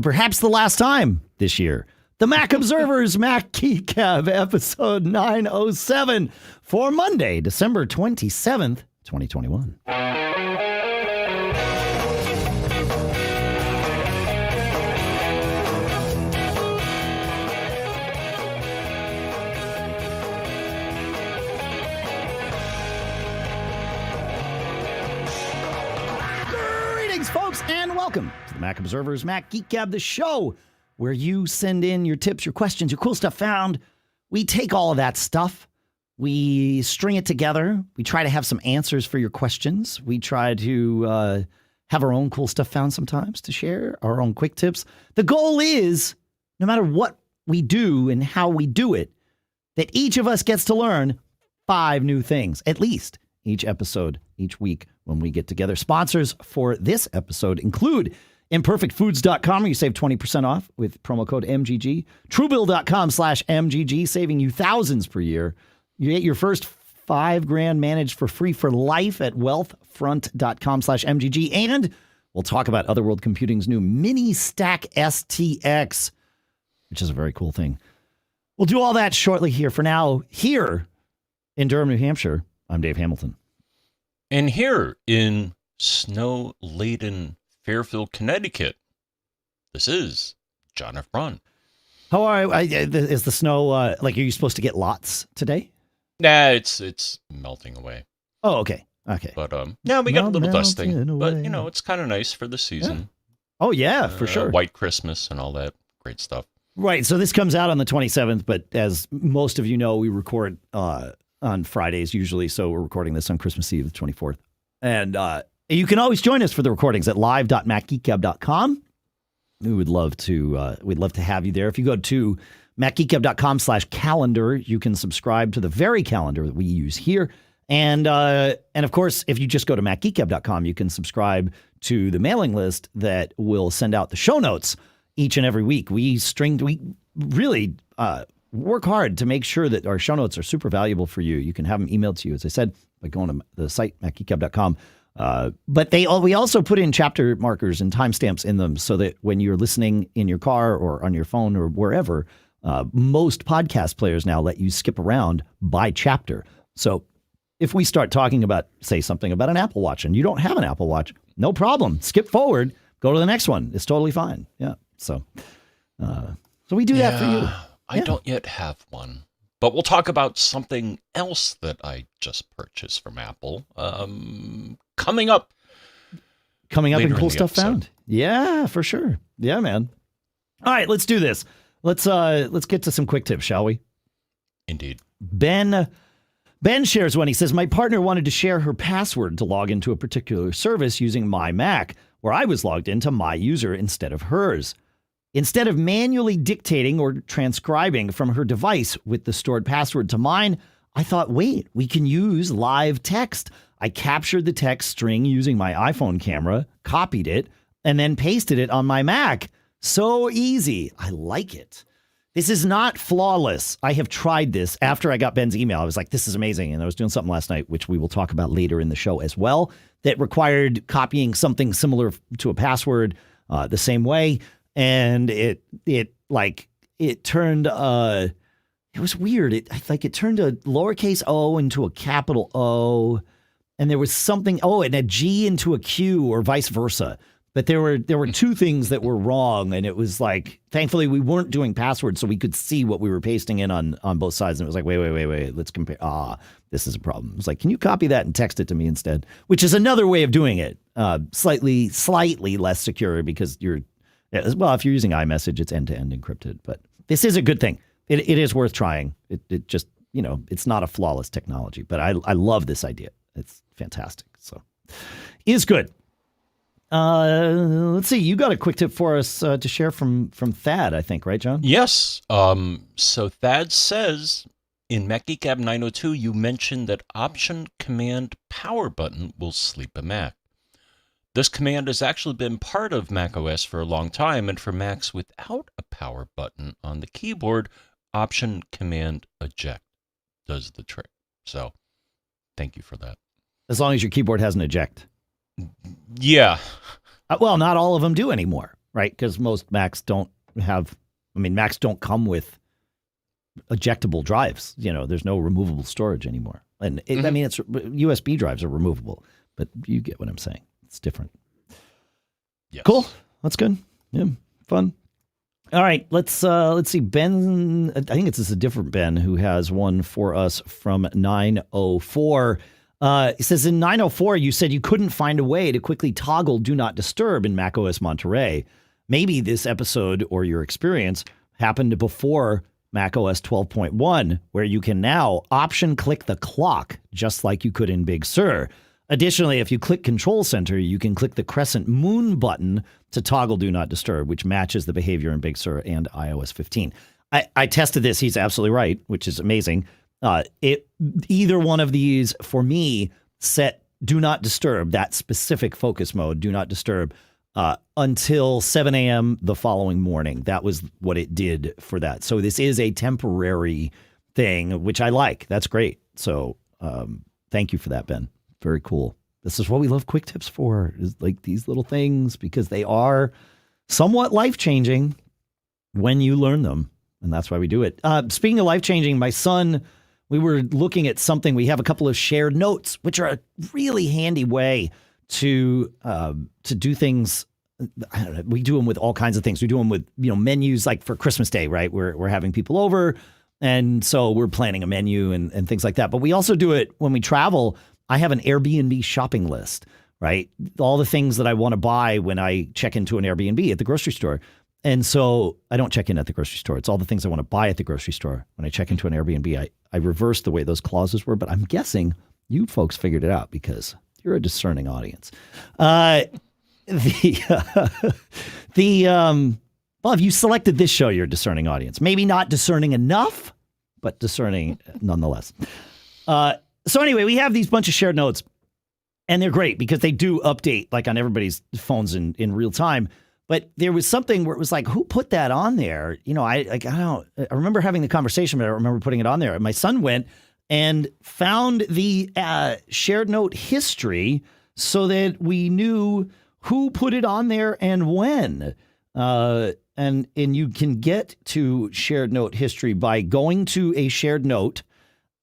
or perhaps the last time this year. The Mac Observer's Mac Geek Gab, episode 907 for Monday, December 27th, 2021. Greetings, folks, and welcome to the Mac Observer's Mac Geek Gab, the show where you send in your tips, your questions, your cool stuff found. We take all of that stuff. We string it together. We try to have some answers for your questions. We try to have our own cool stuff found sometimes to share, our own quick tips. The goal is, no matter what we do and how we do it, that each of us gets to learn 5 new things, at least each episode, each week when we get together. Sponsors for this episode include ImperfectFoods.com, where you save 20% off with promo code MGG. Truebill.com/MGG, saving you thousands per year. You get your first $5,000 managed for free for life at Wealthfront.com/MGG. And we'll talk about Otherworld Computing's new miniStack STX, which is a very cool thing. We'll do all that shortly here. For now, here in Durham, New Hampshire, I'm Dave Hamilton. And here in snow-laden Fairfield, Connecticut, this is John F. Braun. How are is the snow, are you supposed to get lots today? Nah, it's melting away. Oh, okay. Okay. But, yeah, we got a little dusting. But, it's kind of nice for the season. Yeah. Oh, yeah, for sure. White Christmas and all that great stuff. Right. So this comes out on the 27th, but as most of you know, we record on Fridays usually. So we're recording this on Christmas Eve, the 24th. And you can always join us for the recordings at live.macgeekgab.com. We'd love to have you there. If you go to macgeekgab.com/calendar, you can subscribe to the very calendar that we use here. And of course, if you just go to macgeekgab.com, you can subscribe to the mailing list that will send out the show notes each and every week. We really work hard to make sure that our show notes are super valuable for you. You can have them emailed to you, as I said, by going to the site, macgeekgab.com. But we also put in chapter markers and timestamps in them so that when you're listening in your car or on your phone or wherever, most podcast players now let you skip around by chapter. So if we start talking about, say, something about an Apple Watch and you don't have an Apple Watch, no problem. Skip forward, go to the next one. It's totally fine. Yeah. So we do that for you. I don't yet have one. But we'll talk about something else that I just purchased from Apple. Coming up in cool stuff found. Yeah, for sure. Yeah, man. All right, let's do this. Let's get to some quick tips, shall we? Indeed. Ben shares one. He says, my partner wanted to share her password to log into a particular service using my Mac, where I was logged into my user instead of hers. Instead of manually dictating or transcribing from her device with the stored password to mine, I thought, wait, we can use live text. I captured the text string using my iPhone camera, copied it, and then pasted it on my Mac. So easy. I like it. This is not flawless. I have tried this after I got Ben's email. I was like, this is amazing. And I was doing something last night, which we will talk about later in the show as well, that required copying something similar to a password the same way. And it turned, it was weird. It turned a lowercase o into a capital O, and there was something, and a G into a Q or vice versa. But there were 2 things that were wrong. And it was like, thankfully we weren't doing passwords, so we could see what we were pasting in on both sides. And it was like, wait, let's compare. This is a problem. It's like, can you copy that and text it to me instead? Which is another way of doing it. Slightly less secure because if you're using iMessage, it's end-to-end encrypted. But this is a good thing. It is worth trying. It just, it's not a flawless technology. But I love this idea. It's fantastic. So is good. Let's see. You got a quick tip for us to share from Thad, I think, right, John? Yes. So Thad says in Mac Geek Gab 902, you mentioned that Option Command Power button will sleep a Mac. This command has actually been part of macOS for a long time, and for Macs without a power button on the keyboard, Option Command Eject does the trick. So thank you for that. As long as your keyboard has an eject. Yeah. Well, not all of them do anymore. right? Because most Macs don't Macs don't come with ejectable drives. There's no removable storage anymore. And it's USB drives are removable, but you get what I'm saying. It's different. Yes. Cool. That's good. Yeah, fun. All right, let's see. Ben, I think it's a different Ben who has one for us from 904. It says in 904, you said you couldn't find a way to quickly toggle Do Not Disturb in macOS Monterey. Maybe this episode or your experience happened before macOS 12.1, where you can now option click the clock, just like you could in Big Sur. Additionally, if you click Control Center, you can click the crescent moon button to toggle Do Not Disturb, which matches the behavior in Big Sur and iOS 15. I tested this. He's absolutely right, which is amazing. Either one of these, for me, set Do Not Disturb, that specific focus mode, Do Not Disturb, until 7 a.m. the following morning. That was what it did for that. So this is a temporary thing, which I like. That's great. So thank you for that, Ben. Very cool. This is what we love Quick Tips for, is like these little things, because they are somewhat life-changing when you learn them. And that's why we do it. Speaking of life-changing, my son, we were looking at something. We have a couple of shared notes, which are a really handy way to do things. I don't know, we do them with all kinds of things. We do them with, menus, like for Christmas Day, right? We're having people over. And so we're planning a menu and things like that. But we also do it when we travel. I have an Airbnb shopping list, right? All the things that I want to buy when I check into an Airbnb at the grocery store. And so I don't check in at the grocery store. It's all the things I want to buy at the grocery store. When I check into an Airbnb, I reverse the way those clauses were, but I'm guessing you folks figured it out because you're a discerning audience. Well, if you selected this show, you're a discerning audience. Maybe not discerning enough, but discerning nonetheless. So anyway, we have these bunch of shared notes, and they're great because they do update like on everybody's phones in real time. But there was something where it was like, who put that on there? I remember having the conversation, but I don't remember putting it on there. And my son went and found the shared note history so that we knew who put it on there and when. And you can get to shared note history by going to a shared note,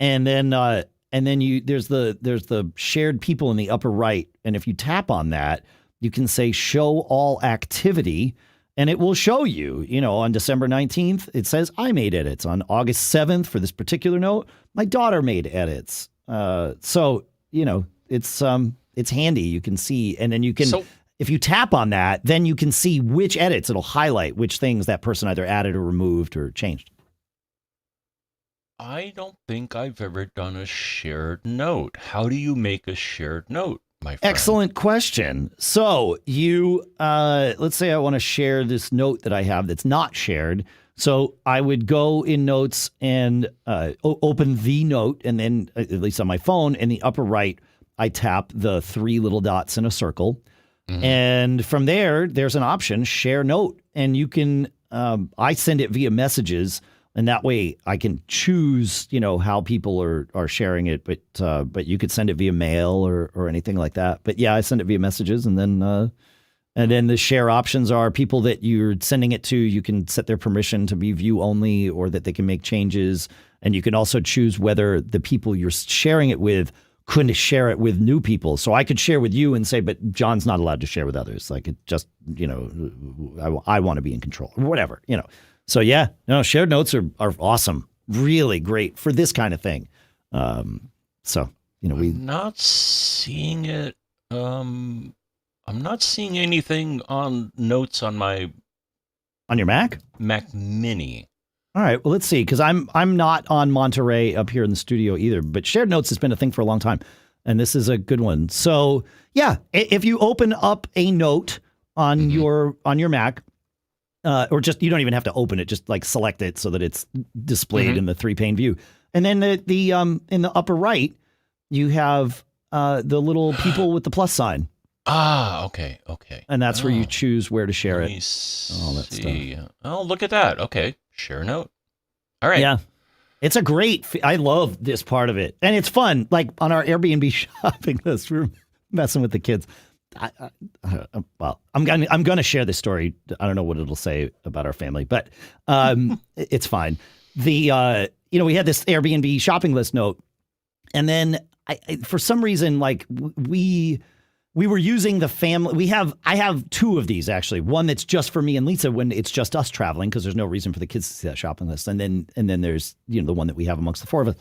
and then there's the shared people in the upper right, and if you tap on that, you can say show all activity, and it will show you. On December 19th, it says I made edits. On August 7th, for this particular note, my daughter made edits. So it's handy. You can see, and then you can. If you tap on that, then you can see which edits. It'll highlight which things that person either added or removed or changed. I don't think I've ever done a shared note. How do you make a shared note, my friend? Excellent question. So you, let's say I want to share this note that I have that's not shared. So I would go in Notes and open the note, and then, at least on my phone, in the upper right, I tap the three little dots in a circle. Mm-hmm. And from there, there's an option, Share Note. And you can, I send it via messages. And that way I can choose, how people are sharing it, but you could send it via mail or anything like that. But yeah, I send it via messages, and then the share options are people that you're sending it to. You can set their permission to be view only, or that they can make changes. And you can also choose whether the people you're sharing it with couldn't share it with new people. So I could share with you and say, but John's not allowed to share with others. Like, it just, I want to be in control or whatever, So yeah, shared notes are awesome. Really great for this kind of thing. I'm not seeing it. I'm not seeing anything on notes on your Mac? Mac Mini. All right, well, let's see, because I'm not on Monterey up here in the studio either, but shared notes has been a thing for a long time, and this is a good one. So yeah, if you open up a note on your Mac, or just, you don't even have to open it, just like select it so that it's displayed in the 3-pane view. And then the in the upper right, you have the little people with the plus sign. Ah, okay. And that's where you choose where to share it. All that stuff. Oh, look at that. Okay, share note. All right. Yeah, it's a great. I love this part of it, and it's fun. Like on our Airbnb shopping list, we're messing with the kids. well, I'm gonna share this story. I don't know what it'll say about our family, but it's fine. We had this Airbnb shopping list note, and then for some reason, like we were using the family. I have two of these actually. One that's just for me and Lisa when it's just us traveling because there's no reason for the kids to see that shopping list, and then there's the one that we have amongst the four of us.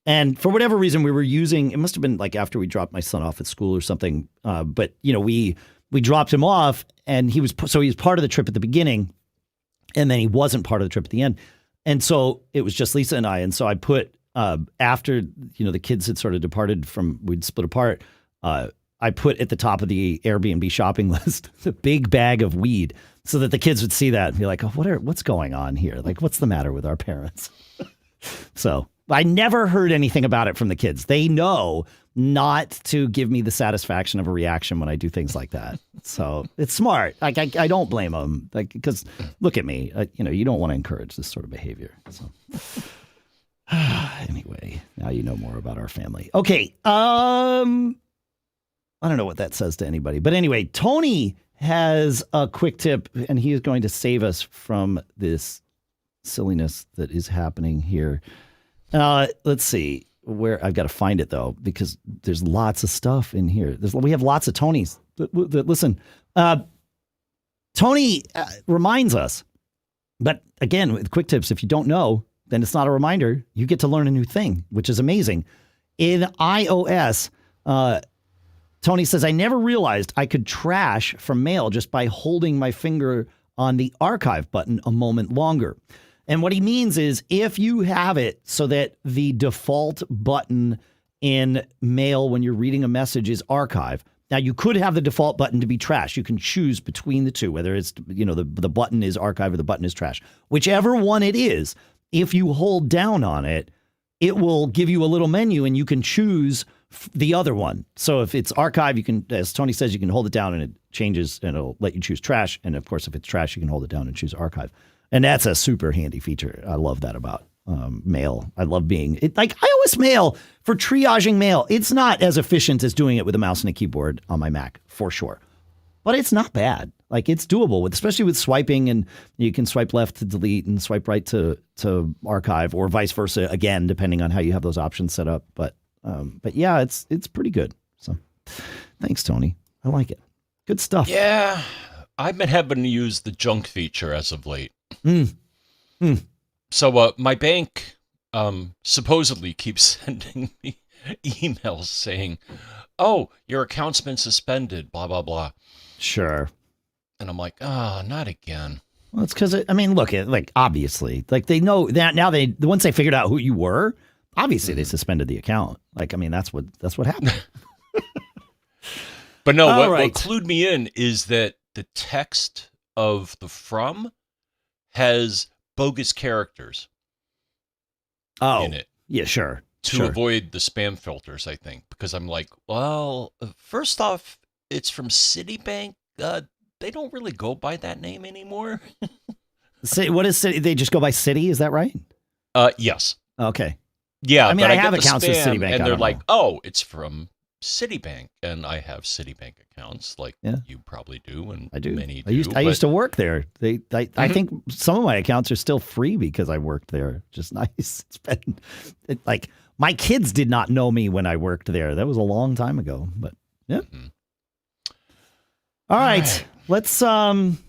And for whatever reason, we were using, it must have been like after we dropped my son off at school or something. But we dropped him off and he was part of the trip at the beginning and then he wasn't part of the trip at the end. And so it was just Lisa and I. And so I put, after, the kids had sort of departed we'd split apart. I put at the top of the Airbnb shopping list, the big bag of weed so that the kids would see that and be like, oh, what's going on here? Like, what's the matter with our parents? So I never heard anything about it from the kids. They know not to give me the satisfaction of a reaction when I do things like that. So it's smart. Like I don't blame them. Like because look at me. You don't want to encourage this sort of behavior. So anyway, now you know more about our family. Okay. I don't know what that says to anybody, but anyway, Tony has a quick tip, and he is going to save us from this silliness that is happening here. Let's see where I've got to find it though, because there's lots of stuff in here. We have lots of Tonys that listen. Tony reminds us, but again, with quick tips, if you don't know, then it's not a reminder. You get to learn a new thing, which is amazing. In iOS, Tony says, I never realized I could trash from mail just by holding my finger on the archive button a moment longer. And what he means is if you have it so that the default button in mail when you're reading a message is archive. Now, you could have the default button to be trash. You can choose between the two, whether it's, the button is archive or the button is trash. Whichever one it is, if you hold down on it, it will give you a little menu and you can choose the other one. So if it's archive, you can, as Tony says, you can hold it down and it changes and it'll let you choose trash. And of course, if it's trash, you can hold it down and choose archive. And that's a super handy feature. I love that about mail. I love like iOS mail for triaging mail. It's not as efficient as doing it with a mouse and a keyboard on my Mac for sure, but it's not bad. Like it's doable especially with swiping, and you can swipe left to delete and swipe right to archive or vice versa again, depending on how you have those options set up. But yeah, it's pretty good. So thanks, Tony. I like it. Good stuff. Yeah. I've been having to use the junk feature as of late. So my bank supposedly keeps sending me emails saying, oh, your account's been suspended, blah, blah, blah. Sure. And I'm like, not again. Well, it's because, look, obviously, like they know that now once they figured out who you were, obviously they suspended the account. That's what happened. But no, what clued me in is that the text of the from has bogus characters in it. Yeah, sure. To avoid the spam filters, I think. Because I'm like, well, first off, it's from Citibank. They don't really go by that name anymore. What is Citi? They just go by Citi, is that right? Yes. Okay. Yeah, I have accounts with Citibank. And they're like, oh, it's from Citibank, and I have Citibank accounts, like you probably do, and I do. Many I used to work there. I think some of my accounts are still free because I worked there. Just nice. It's been like my kids did not know me when I worked there. That was a long time ago, but yeah. Mm-hmm. All right. Let's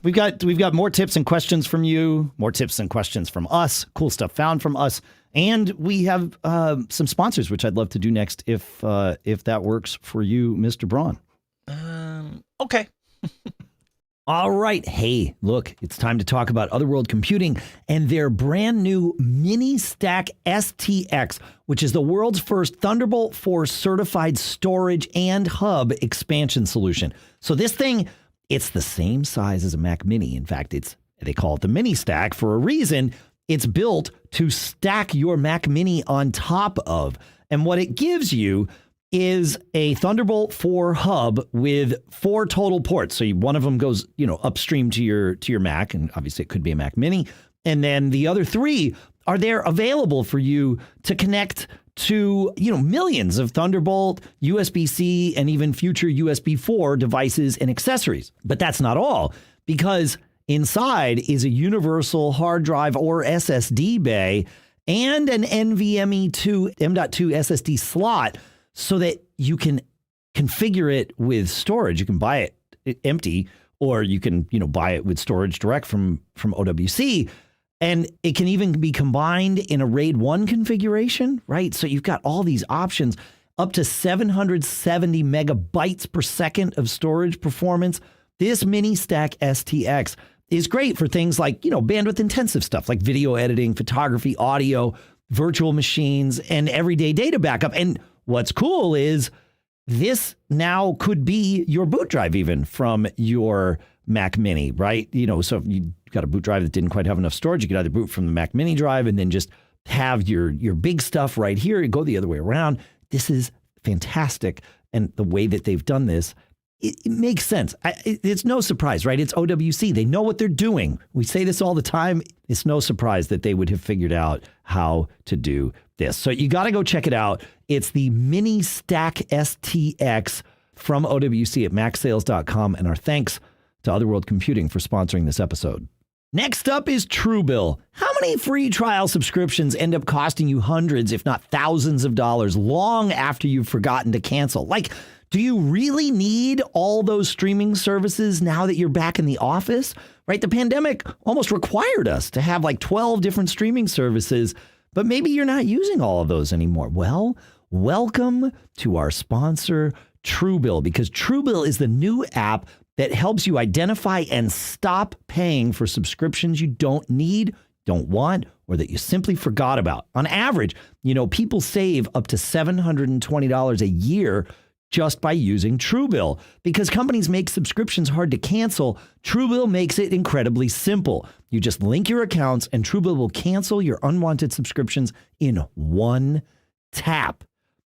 we've got more tips and questions from you, more tips and questions from us, cool stuff found from us. And we have some sponsors, which I'd love to do next if that works for you, Mr. Braun. Okay. All right. Hey, look, it's time to talk about Otherworld Computing and their brand new miniStack STX, which is the world's first Thunderbolt 4 certified storage and hub expansion solution. So this thing, it's the same size as a Mac Mini. In fact, they call it the miniStack for a reason. It's built to stack your Mac Mini on top of. And what it gives you is a Thunderbolt 4 hub with 4 total ports. So one of them goes, upstream to your Mac, and obviously it could be a Mac Mini. And then the other 3 are there available for you to connect to, millions of Thunderbolt, USB-C, and even future USB 4 devices and accessories. But that's not all, because inside is a universal hard drive or SSD bay and an NVMe M.2 SSD slot so that you can configure it with storage. You can buy it empty, or you can, buy it with storage direct from OWC. And it can even be combined in a RAID 1 configuration, right? So you've got all these options, up to 770 megabytes per second of storage performance. This miniStack STX is great for things like, bandwidth intensive stuff like video editing, photography, audio, virtual machines, and everyday data backup. And what's cool is this now could be your boot drive even from your Mac Mini, right? So if you got a boot drive that didn't quite have enough storage, you could either boot from the Mac Mini drive and then just have your big stuff right here. You go the other way around. This is fantastic. And the way that they've done this, it makes sense. It's no surprise, right? It's OWC. They know what they're doing. We say this all the time. It's no surprise that they would have figured out how to do this. So you got to go check it out. It's the miniStack STX from OWC at MacSales.com. And our thanks to Otherworld Computing for sponsoring this episode. Next up is Truebill. How many free trial subscriptions end up costing you hundreds, if not thousands of dollars long after you've forgotten to cancel? Like, do you really need all those streaming services now that you're back in the office? Right? The pandemic almost required us to have like 12 different streaming services, but maybe you're not using all of those anymore. Well, welcome to our sponsor, Truebill, because Truebill is the new app that helps you identify and stop paying for subscriptions you don't need, don't want, or that you simply forgot about. On average, people save up to $720 a year just by using Truebill. Because companies make subscriptions hard to cancel, Truebill makes it incredibly simple. You just link your accounts and Truebill will cancel your unwanted subscriptions in one tap.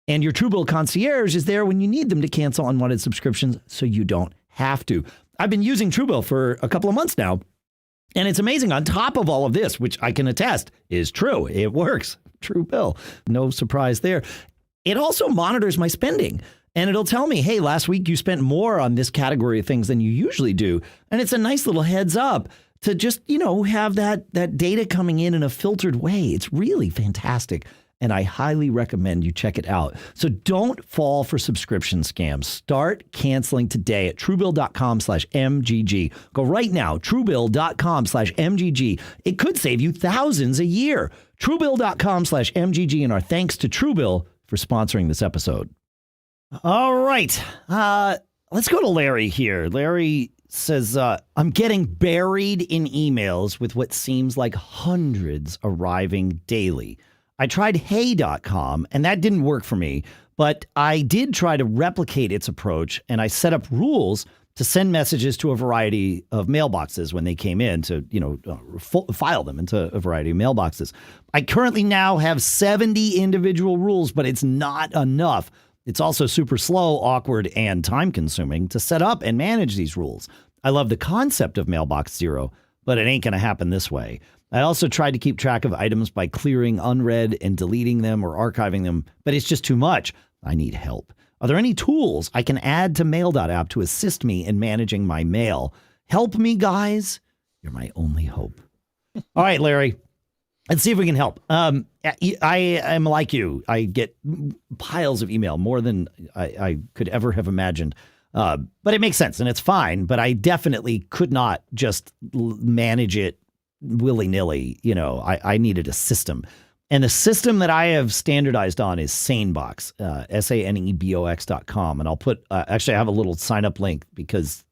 And your Truebill concierge is there when you need them to cancel unwanted subscriptions so you don't have to. I've been using Truebill for a couple of months now, and it's amazing. On top of all of this, which I can attest is true, it works. Truebill, no surprise there. It also monitors my spending, and it'll tell me, hey, last week you spent more on this category of things than you usually do. And it's a nice little heads up to just, have that data coming in a filtered way. It's really fantastic. And I highly recommend you check it out. So don't fall for subscription scams. Start canceling today at Truebill.com/MGG. Go right now, Truebill.com/MGG. It could save you thousands a year. Truebill.com/MGG. And our thanks to Truebill for sponsoring this episode. All right. Let's go to Larry here. Larry says, I'm getting buried in emails with what seems like hundreds arriving daily. I tried hey.com and that didn't work for me, but I did try to replicate its approach and I set up rules to send messages to a variety of mailboxes when they came in to, file them into a variety of mailboxes. I currently now have 70 individual rules, but it's not enough. It's also super slow, awkward, and time consuming to set up and manage these rules. I love the concept of Mailbox Zero, but it ain't going to happen this way. I also tried to keep track of items by clearing unread and deleting them or archiving them, but it's just too much. I need help. Are there any tools I can add to Mail.app to assist me in managing my mail? Help me, guys. You're my only hope. All right, Larry, let's see if we can help. I am like you. I get piles of email, more than I could ever have imagined. But it makes sense and it's fine. But I definitely could not just manage it willy-nilly. I needed a system. And the system that I have standardized on is SaneBox, SaneBox.com. And I'll put, actually I have a little sign up link because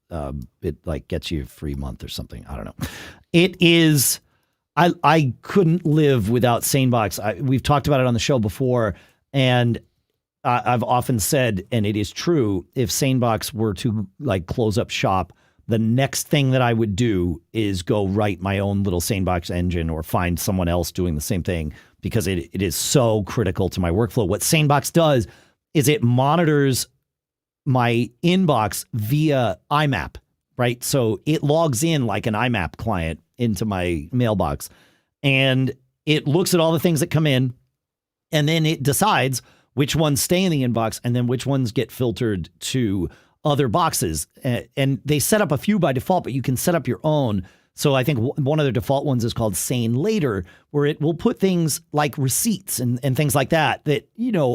it gets you a free month or something. I don't know. It is, I couldn't live without SaneBox. We've talked about it on the show before, and I've often said, and it is true, if SaneBox were to close up shop, the next thing that I would do is go write my own little SaneBox engine or find someone else doing the same thing, because it is so critical to my workflow. What SaneBox does is it monitors my inbox via IMAP, right? So it logs in like an IMAP client into my mailbox, and it looks at all the things that come in, and then it decides which ones stay in the inbox and then which ones get filtered to other boxes. And they set up a few by default, but you can set up your own. So I think one of their default ones is called Sane Later, where it will put things like receipts and things like that,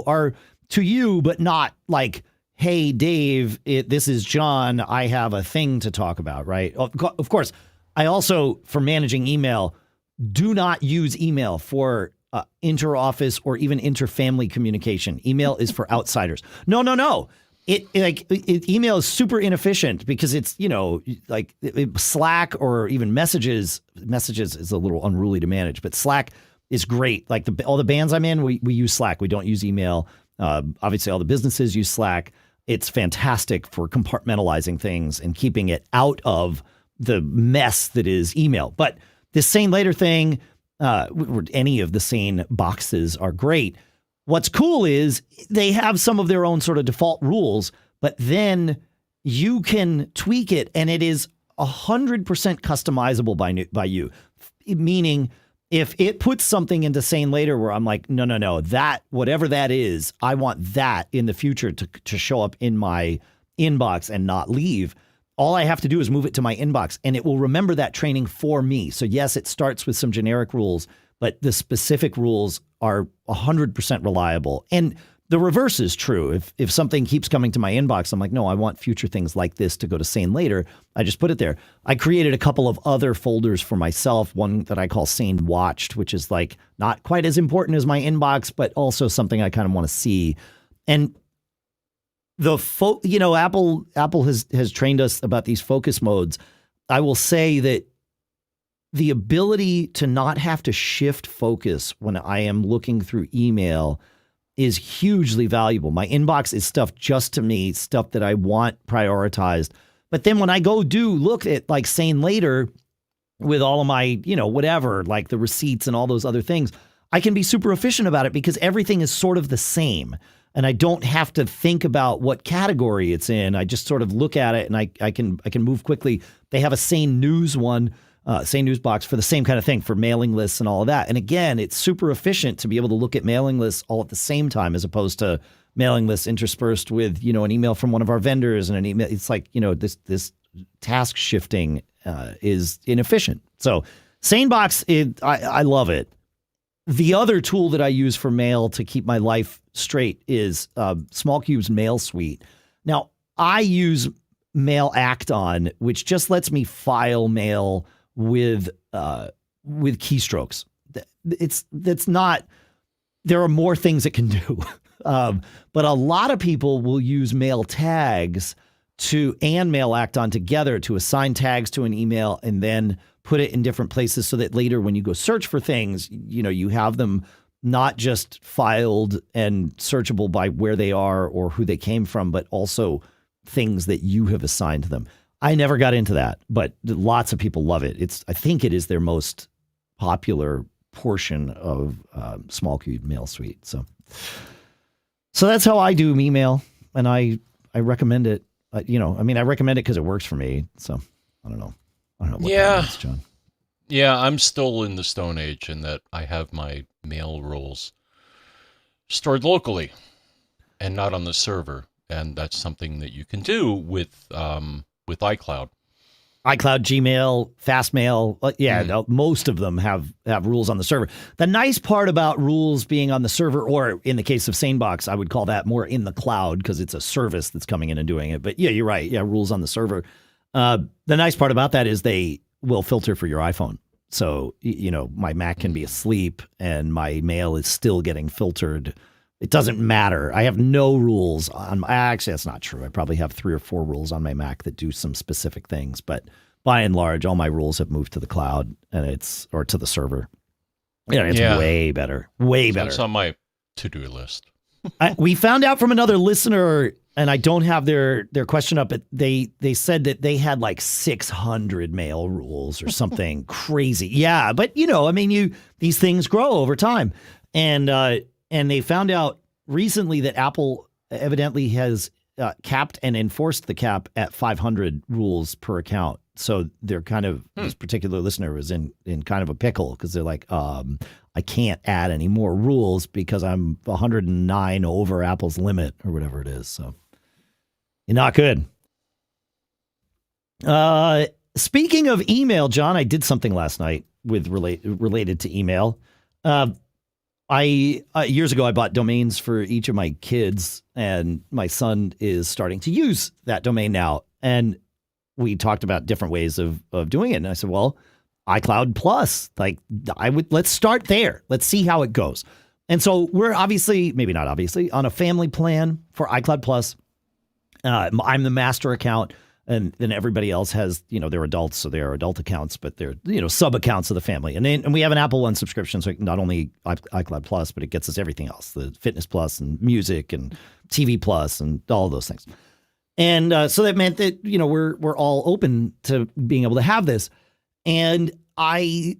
are to you, but not like, hey, Dave, this is John. I have a thing to talk about, right? Of course, I also, for managing email, do not use email for inter-office or even inter-family communication. Email is for outsiders. No. Email is super inefficient because it's, Slack or even messages is a little unruly to manage, but Slack is great. Like all the bands I'm in, we use Slack. We don't use email. Obviously all the businesses use Slack. It's fantastic for compartmentalizing things and keeping it out of the mess that is email. But this Sane Later thing, any of the Sane boxes are great. What's cool is they have some of their own sort of default rules, but then you can tweak it and it is 100% customizable by you. Meaning if it puts something into Sane Later where I'm like, no, that, whatever that is, I want that in the future to show up in my inbox and not leave. All I have to do is move it to my inbox and it will remember that training for me. So yes, it starts with some generic rules, but the specific rules are 100% reliable. And the reverse is true. If something keeps coming to my inbox, I'm like, no, I want future things like this to go to Sane Later. I just put it there. I created a couple of other folders for myself. One that I call Sane Watched, which is like not quite as important as my inbox, but also something I kind of want to see. And Apple has trained us about these focus modes. I will say that the ability to not have to shift focus when I am looking through email is hugely valuable. My inbox is stuff just to me, stuff that I want prioritized. But then when I go look at like Sane Later with all of my, whatever, like the receipts and all those other things, I can be super efficient about it because everything is sort of the same. And I don't have to think about what category it's in. I just sort of look at it and I can move quickly. They have a Sane News one, Sane News box for the same kind of thing, for mailing lists and all of that. And again, it's super efficient to be able to look at mailing lists all at the same time, as opposed to mailing lists interspersed with, an email from one of our vendors and an email. It's like, this task shifting is inefficient. So SaneBox, I love it. The other tool that I use for mail to keep my life straight is SmallCube's MailSuite. Now, I use Mail Acton, which just lets me file mail with keystrokes. There are more things it can do. But a lot of people will use mail tags and Mail Acton together to assign tags to an email and then put it in different places so that later when you go search for things, you have them not just filed and searchable by where they are or who they came from, but also things that you have assigned to them. I never got into that, but lots of people love it. I think it is their most popular portion of SmallCube MailSuite. So that's how I do email, and I recommend it. I recommend it because it works for me. So I don't know what that means, John. Yeah, I'm still in the Stone Age in that I have my mail rolls stored locally and not on the server, and that's something that you can do with iCloud. iCloud, Gmail, Fastmail. Most of them have rules on the server. The nice part about rules being on the server, or in the case of SaneBox, I would call that more in the cloud because it's a service that's coming in and doing it. But yeah, you're right. Yeah, rules on the server. The nice part about that is they will filter for your iPhone. So, my Mac can be asleep and my mail is still getting filtered. It doesn't matter. I have no rules on. Actually, that's not true. I probably have 3 or 4 rules on my Mac that do some specific things, but by and large, all my rules have moved to the cloud or to the server. It's way better. Way better. It's on my to-do list. We found out from another listener, and I don't have their question up, but they said that they had like 600 mail rules or something crazy. Yeah, but these things grow over time, and they found out recently that Apple evidently has capped and enforced the cap at 500 rules per account. So they're kind of, this particular listener was in kind of a pickle because they're like, I can't add any more rules because I'm 109 over Apple's limit or whatever it is. So you're not good. Speaking of email, John, I did something last night with related to email. Years ago, I bought domains for each of my kids, and my son is starting to use that domain now. And we talked about different ways of doing it. And I said, well, iCloud Plus, let's start there. Let's see how it goes. And so we're maybe not obviously, on a family plan for iCloud Plus. I'm the master account. And then everybody else has, they're adults, so they're adult accounts, but they're, sub accounts of the family. And we have an Apple One subscription, so not only iCloud Plus, but it gets us everything else, the Fitness Plus and Music and TV Plus and all of those things. And so that meant that, we're all open to being able to have this. And I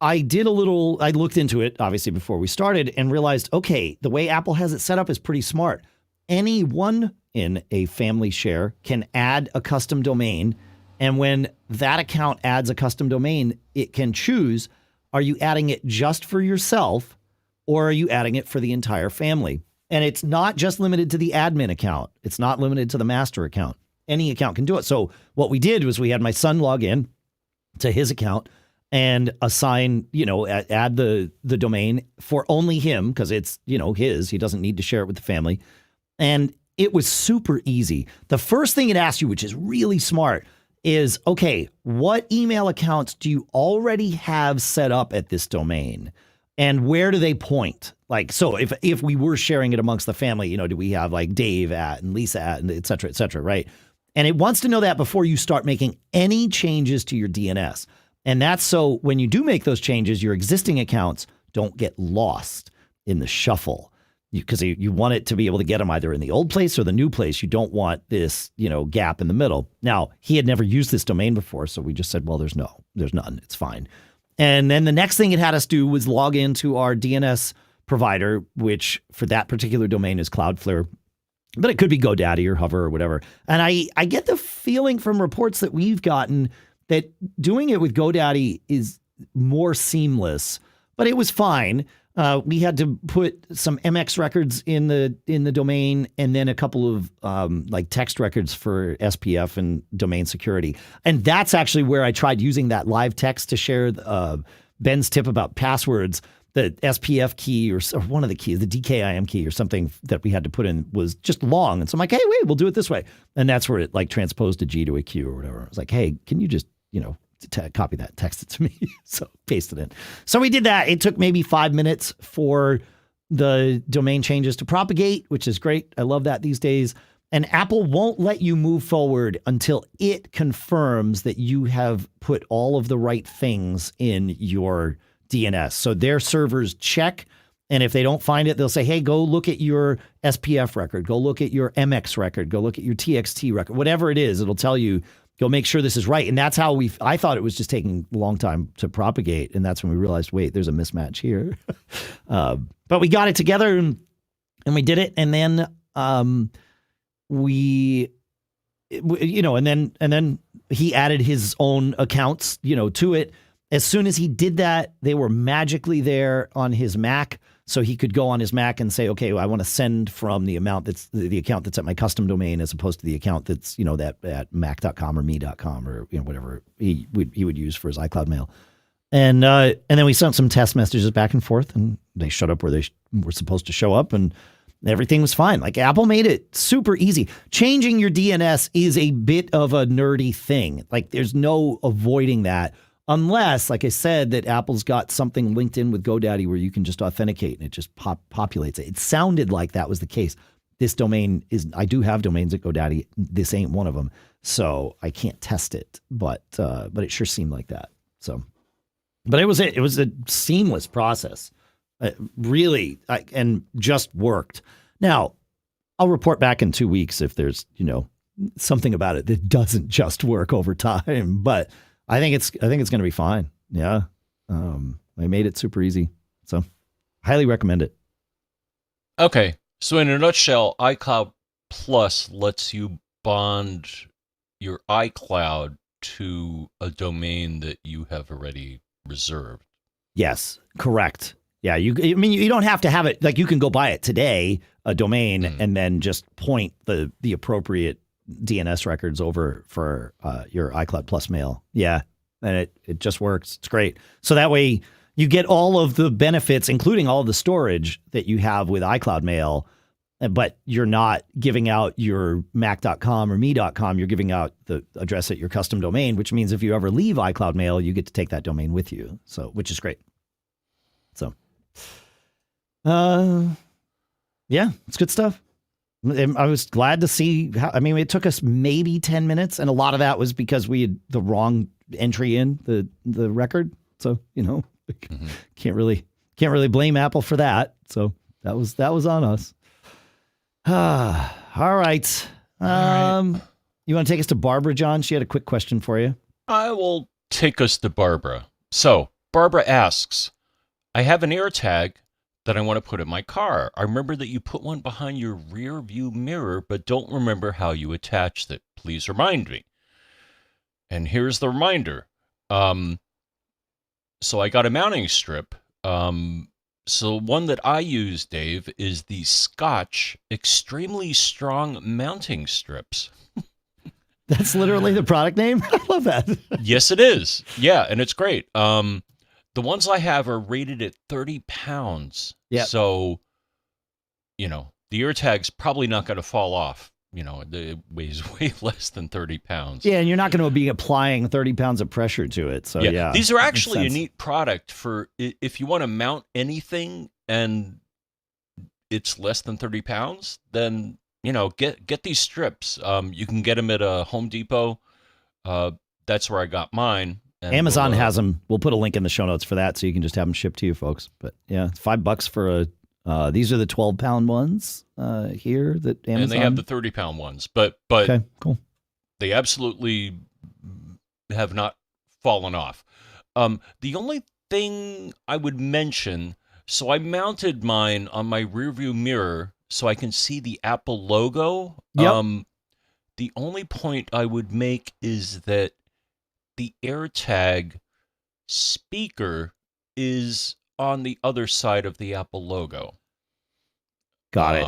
looked into it, obviously, before we started and realized, okay, the way Apple has it set up is pretty smart. Anyone in a family share can add a custom domain. And when that account adds a custom domain, it can choose, are you adding it just for yourself or are you adding it for the entire family? And it's not just limited to the admin account. It's not limited to the master account. Any account can do it. So what we did was we had my son log in to his account and assign, add the domain for only him because it's, his. He doesn't need to share it with the family. And it was super easy. The first thing it asks you, which is really smart, is, okay, what email accounts do you already have set up at this domain? And where do they point? So if we were sharing it amongst the family, do we have like Dave at and Lisa at and et cetera, right? And it wants to know that before you start making any changes to your DNS. And that's so when you do make those changes, your existing accounts don't get lost in the shuffle. Because you want it to be able to get them either in the old place or the new place. You don't want this, gap in the middle. Now, he had never used this domain before, so we just said, well, there's none. It's fine. And then the next thing it had us do was log into our DNS provider, which for that particular domain is Cloudflare, but it could be GoDaddy or Hover or whatever. And I get the feeling from reports that we've gotten that doing it with GoDaddy is more seamless, but it was fine. We had to put some MX records in the domain and then a couple of text records for SPF and domain security. And that's actually where I tried using that live text to share Ben's tip about passwords. The SPF key or one of the keys, the DKIM key or something that we had to put in was just long. And so I'm like, hey, wait, we'll do it this way. And that's where it transposed a G to a Q or whatever. I was like, hey, can you just, copy that, text it to me. So paste it in. So we did that. It took maybe 5 minutes for the domain changes to propagate, which is great. I love that these days. And Apple won't let you move forward until it confirms that you have put all of the right things in your DNS. So their servers check. And if they don't find it, they'll say, hey, go look at your SPF record. Go look at your MX record. Go look at your TXT record. Whatever it is, it'll tell you, go make sure this is right. And that's how I thought it was just taking a long time to propagate. And that's when we realized, wait, there's a mismatch here. But we got it together and we did it. And then and then he added his own accounts, to it. As soon as he did that, they were magically there on his Mac. So he could go on his Mac and say, okay, well, I want to send from the amount that's the account that's at my custom domain as opposed to the account that's, that at mac.com or me.com or, whatever he would use for his iCloud mail. And then we sent some test messages back and forth and they showed up where they were supposed to show up and everything was fine. Apple made it super easy. Changing your DNS is a bit of a nerdy thing. There's no avoiding that. Unless, like I said, that Apple's got something linked in with GoDaddy where you can just authenticate and it just populates it. It sounded like that was the case. This domain I do have domains at GoDaddy. This ain't one of them. So I can't test it, but it sure seemed like that. So, but it was a seamless process. Really, and just worked. Now, I'll report back in 2 weeks if there's, something about it that doesn't just work over time, but I think it's going to be fine. Yeah. I made it super easy. So highly recommend it. Okay. So in a nutshell, iCloud Plus lets you bond your iCloud to a domain that you have already reserved. Yes, correct. Yeah, you don't have to have it. Like, you can go buy it today, a domain, and then just point the appropriate DNS records over for your iCloud Plus mail. Yeah, and it just works. It's great. So that way you get all of the benefits, including all of the storage that you have with iCloud Mail, but you're not giving out your mac.com or me.com. You're giving out the address at your custom domain, which means if you ever leave iCloud Mail, you get to take that domain with you. So, which is great. So, yeah, it's good stuff. I was glad to see how, it took us maybe 10 minutes, and a lot of that was because we had the wrong entry in the record. So, can't really blame Apple for that. So that was on us. All right. You want to take us to Barbara, John? She had a quick question for you. I will take us to Barbara. So Barbara asks, I have an AirTag that I want to put in my car. I remember that you put one behind your rear view mirror, but don't remember how you attached it. Please remind me. And here's the reminder. So I got a mounting strip. So one that I use, Dave, is the Scotch extremely strong mounting strips. That's literally the product name? I love that. Yes, it is. Yeah, and it's great. The ones I have are rated at 30 pounds. Yeah. So, the AirTag's probably not going to fall off. It weighs way less than 30 pounds. Yeah, and you're not going to be applying 30 pounds of pressure to it. So, yeah. These are actually a neat product for if you want to mount anything and it's less than 30 pounds, then, get these strips. You can get them at a Home Depot. That's where I got mine. And Amazon has them. We'll put a link in the show notes for that, so you can just have them shipped to you, folks. But yeah, it's $5 for these are the 12-pound ones here that Amazon. And they have the 30-pound ones, but okay, cool. They absolutely have not fallen off. The only thing I would mention, so I mounted mine on my rearview mirror so I can see the Apple logo. Yep. The only point I would make is that the AirTag speaker is on the other side of the Apple logo. Got it.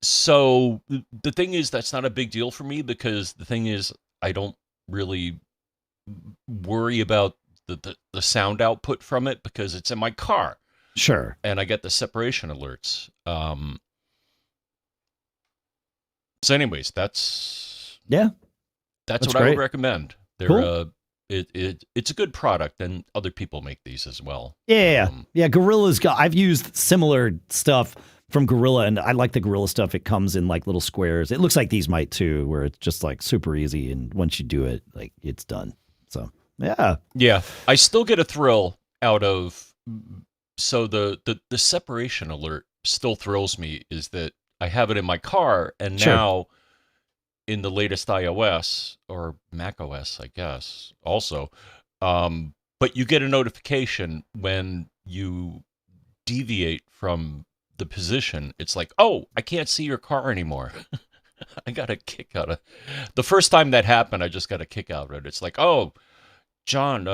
So the thing is, that's not a big deal for me, because the thing is, I don't really worry about the sound output from it because it's in my car. Sure. And I get the separation alerts. So anyways, that's what great. I would recommend. They're Cool. It's a good product, and other people make these as well. Yeah. Gorilla's I've used similar stuff from Gorilla, and I like the Gorilla stuff. It comes in like little squares. It looks like these might too, where it's just like super easy, and once you do it, like, it's done. So yeah. I still get a thrill out of, so the separation alert still thrills me, is that I have it in my car, and Sure. now in the latest iOS or Mac OS, I guess, also, but you get a notification when you deviate from the position. It's like, oh, I can't see your car anymore. I got a kick out of the first time that happened. I just got a kick out of it. It's like, oh, John,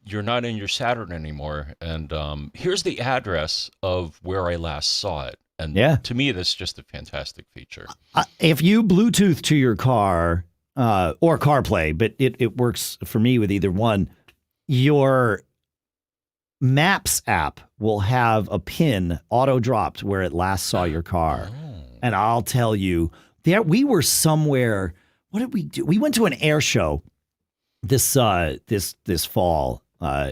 you're not in your Saturn anymore, and here's the address of where I last saw it. And to me, that's just a fantastic feature. If you Bluetooth to your car or CarPlay, but it works for me with either one, your Maps app will have a pin auto-dropped where it last saw your car. Oh. And I'll tell you, we were somewhere. What did we do? We went to an air show this fall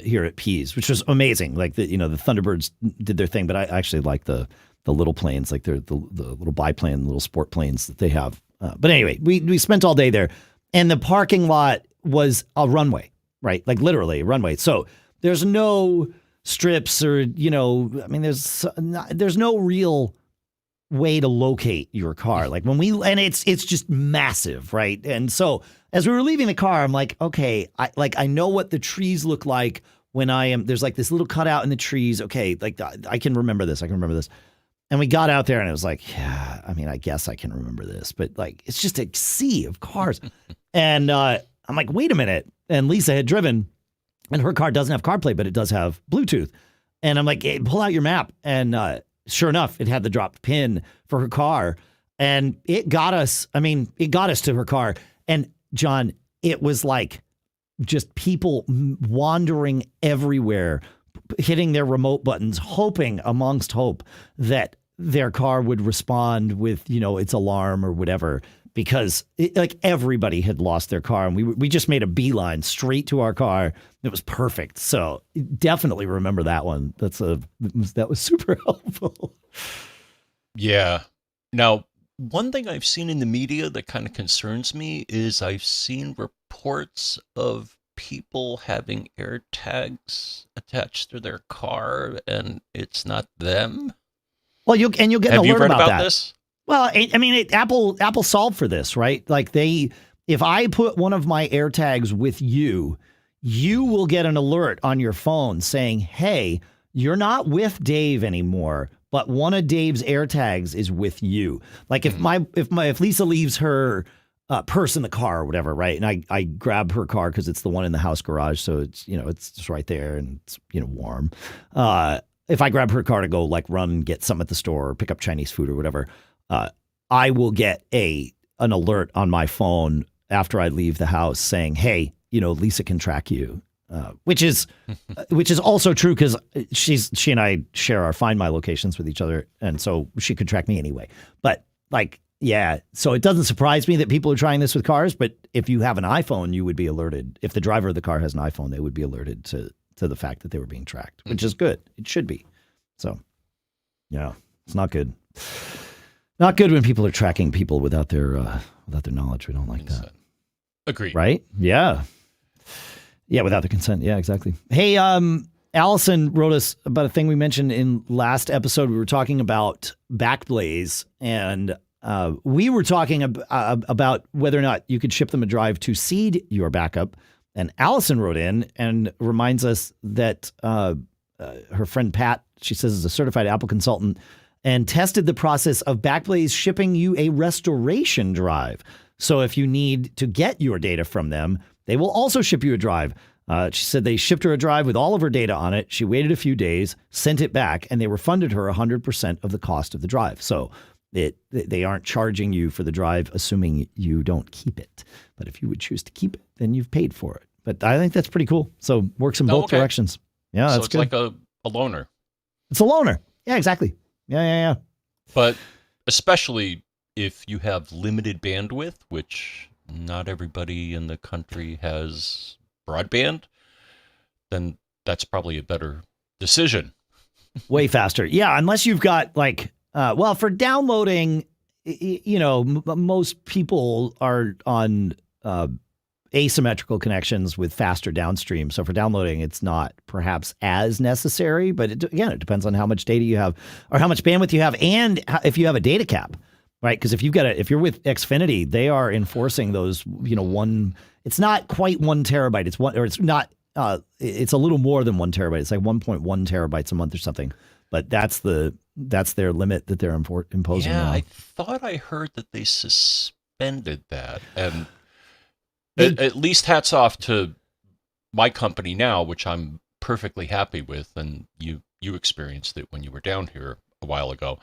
here at Pease, which was amazing. Like the Thunderbirds did their thing, but I actually like the little planes, like the little biplane, little sport planes that they have. But anyway, we spent all day there, and the parking lot was a runway, right? Like literally a runway. So there's no strips or, there's no real way to locate your car. Like and it's just massive, right? And so as we were leaving the car, I'm like, okay, I know what the trees look like when there's like this little cutout in the trees. Okay, like I can remember this. And we got out there and it was like, yeah, I mean, I guess I can remember this, but like, it's just a sea of cars. And I'm like, wait a minute. And Lisa had driven and her car doesn't have CarPlay, but it does have Bluetooth. And I'm like, hey, pull out your map. And sure enough, it had the dropped pin for her car. And it got us, it got us to her car. And John, it was like just people wandering everywhere, hitting their remote buttons, hoping amongst hope that their car would respond with, its alarm or whatever, because like everybody had lost their car. And we just made a beeline straight to our car. It was perfect. So definitely remember that one. That was super helpful. Yeah. Now, one thing I've seen in the media that kind of concerns me is I've seen reports of people having AirTags attached to their car and it's not them. Well, you'll get an alert Have you read about that. this? Well, Apple solved for this, right? Like if I put one of my AirTags with you will get an alert on your phone saying, hey, you're not with Dave anymore, but one of Dave's AirTags is with you. Like if Lisa leaves her purse in the car or whatever, right? And I grab her car because it's the one in the house garage, so it's it's just right there and it's warm. If I grab her car to go like run and get something at the store or pick up Chinese food or whatever, I will get an alert on my phone after I leave the house saying, hey, Lisa can track you. Which is also true because she and I share our Find My locations with each other, and so she could track me anyway. But like, yeah, so it doesn't surprise me that people are trying this with cars. But if you have an iPhone, you would be alerted. If the driver of the car has an iPhone, they would be alerted to the fact that they were being tracked, which is good. It should be. So, yeah, it's not good. Not good when people are tracking people without their knowledge. We don't like that. Agreed. Right? Yeah. Yeah, without the consent. Yeah, exactly. Hey, Allison wrote us about a thing we mentioned in last episode. We were talking about Backblaze, and we were talking about whether or not you could ship them a drive to seed your backup. And Allison wrote in and reminds us that her friend Pat, she says, is a certified Apple consultant and tested the process of Backblaze shipping you a restoration drive. So if you need to get your data from them, they will also ship you a drive. She said they shipped her a drive with all of her data on it. She waited a few days, sent it back, and they refunded her 100% of the cost of the drive. So they aren't charging you for the drive, assuming you don't keep it. But if you would choose to keep it, then you've paid for it. But I think that's pretty cool. So works in both directions. Yeah, so that's it's good. like a loaner. It's a loaner. Yeah, exactly. Yeah. But especially if you have limited bandwidth, which not everybody in the country has broadband, then that's probably a better decision. Way faster. Yeah, unless you've got like, for downloading, most people are on asymmetrical connections with faster downstream. So for downloading, it's not perhaps as necessary, but it depends on how much data you have or how much bandwidth you have and if you have a data cap, right? Because if you're with Xfinity, they are enforcing those, it's not quite 1 terabyte. It's a little more than 1 terabyte. It's like 1.1 terabytes a month or something, but that's their limit that they're imposing. Yeah, now. I thought I heard that they suspended that, and at least hats off to my company now, which I'm perfectly happy with, and you experienced it when you were down here a while ago.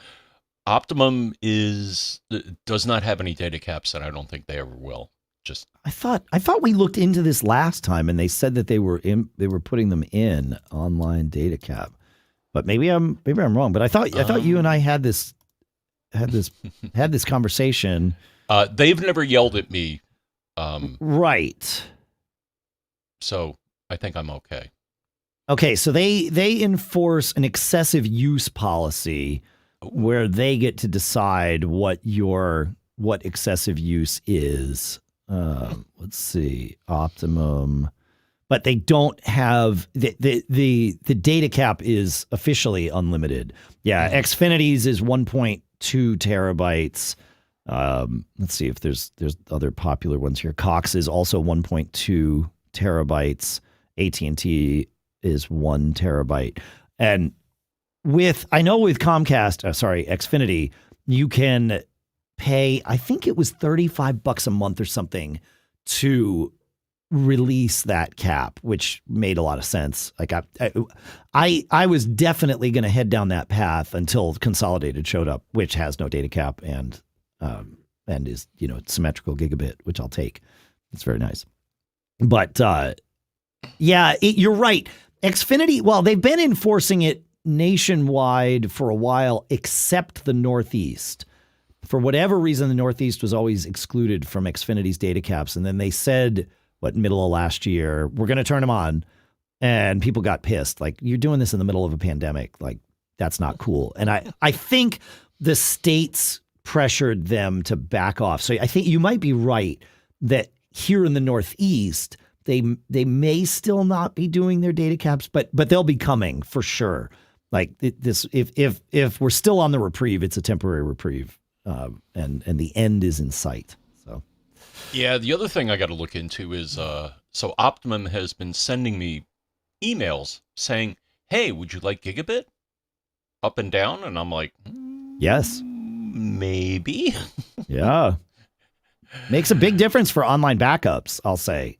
Optimum does not have any data caps, and I don't think they ever will. I thought we looked into this last time, and they said that they were putting them in online data cap, but maybe I'm wrong. But I thought you and I had this conversation. They've never yelled at me. Right. So I think I'm okay. Okay, so they enforce an excessive use policy where they get to decide what excessive use is. Let's see, Optimum, but they don't have the data cap is officially unlimited. Yeah, Xfinity's is 1.2 terabytes. Let's see if there's other popular ones here. Cox is also 1.2 terabytes. AT&T is 1 terabyte. And I know with Comcast, Xfinity, you can pay, I think it was $35 a month or something to release that cap, which made a lot of sense. Like I was definitely going to head down that path until Consolidated showed up, which has no data cap and is, symmetrical gigabit, which I'll take. It's very nice. But you're right. Xfinity, well, they've been enforcing it nationwide for a while, except the Northeast. For whatever reason, the Northeast was always excluded from Xfinity's data caps. And then they said, middle of last year, we're going to turn them on. And people got pissed. Like, you're doing this in the middle of a pandemic. Like, that's not cool. And I think the states pressured them to back off. So I think you might be right that here in the Northeast, they may still not be doing their data caps, but they'll be coming for sure. Like this, if we're still on the reprieve, it's a temporary reprieve, and the end is in sight. So, yeah, the other thing I got to look into is so Optimum has been sending me emails saying, "Hey, would you like gigabit up and down?" And I'm like, yes, maybe. Yeah, makes a big difference for online backups, I'll say.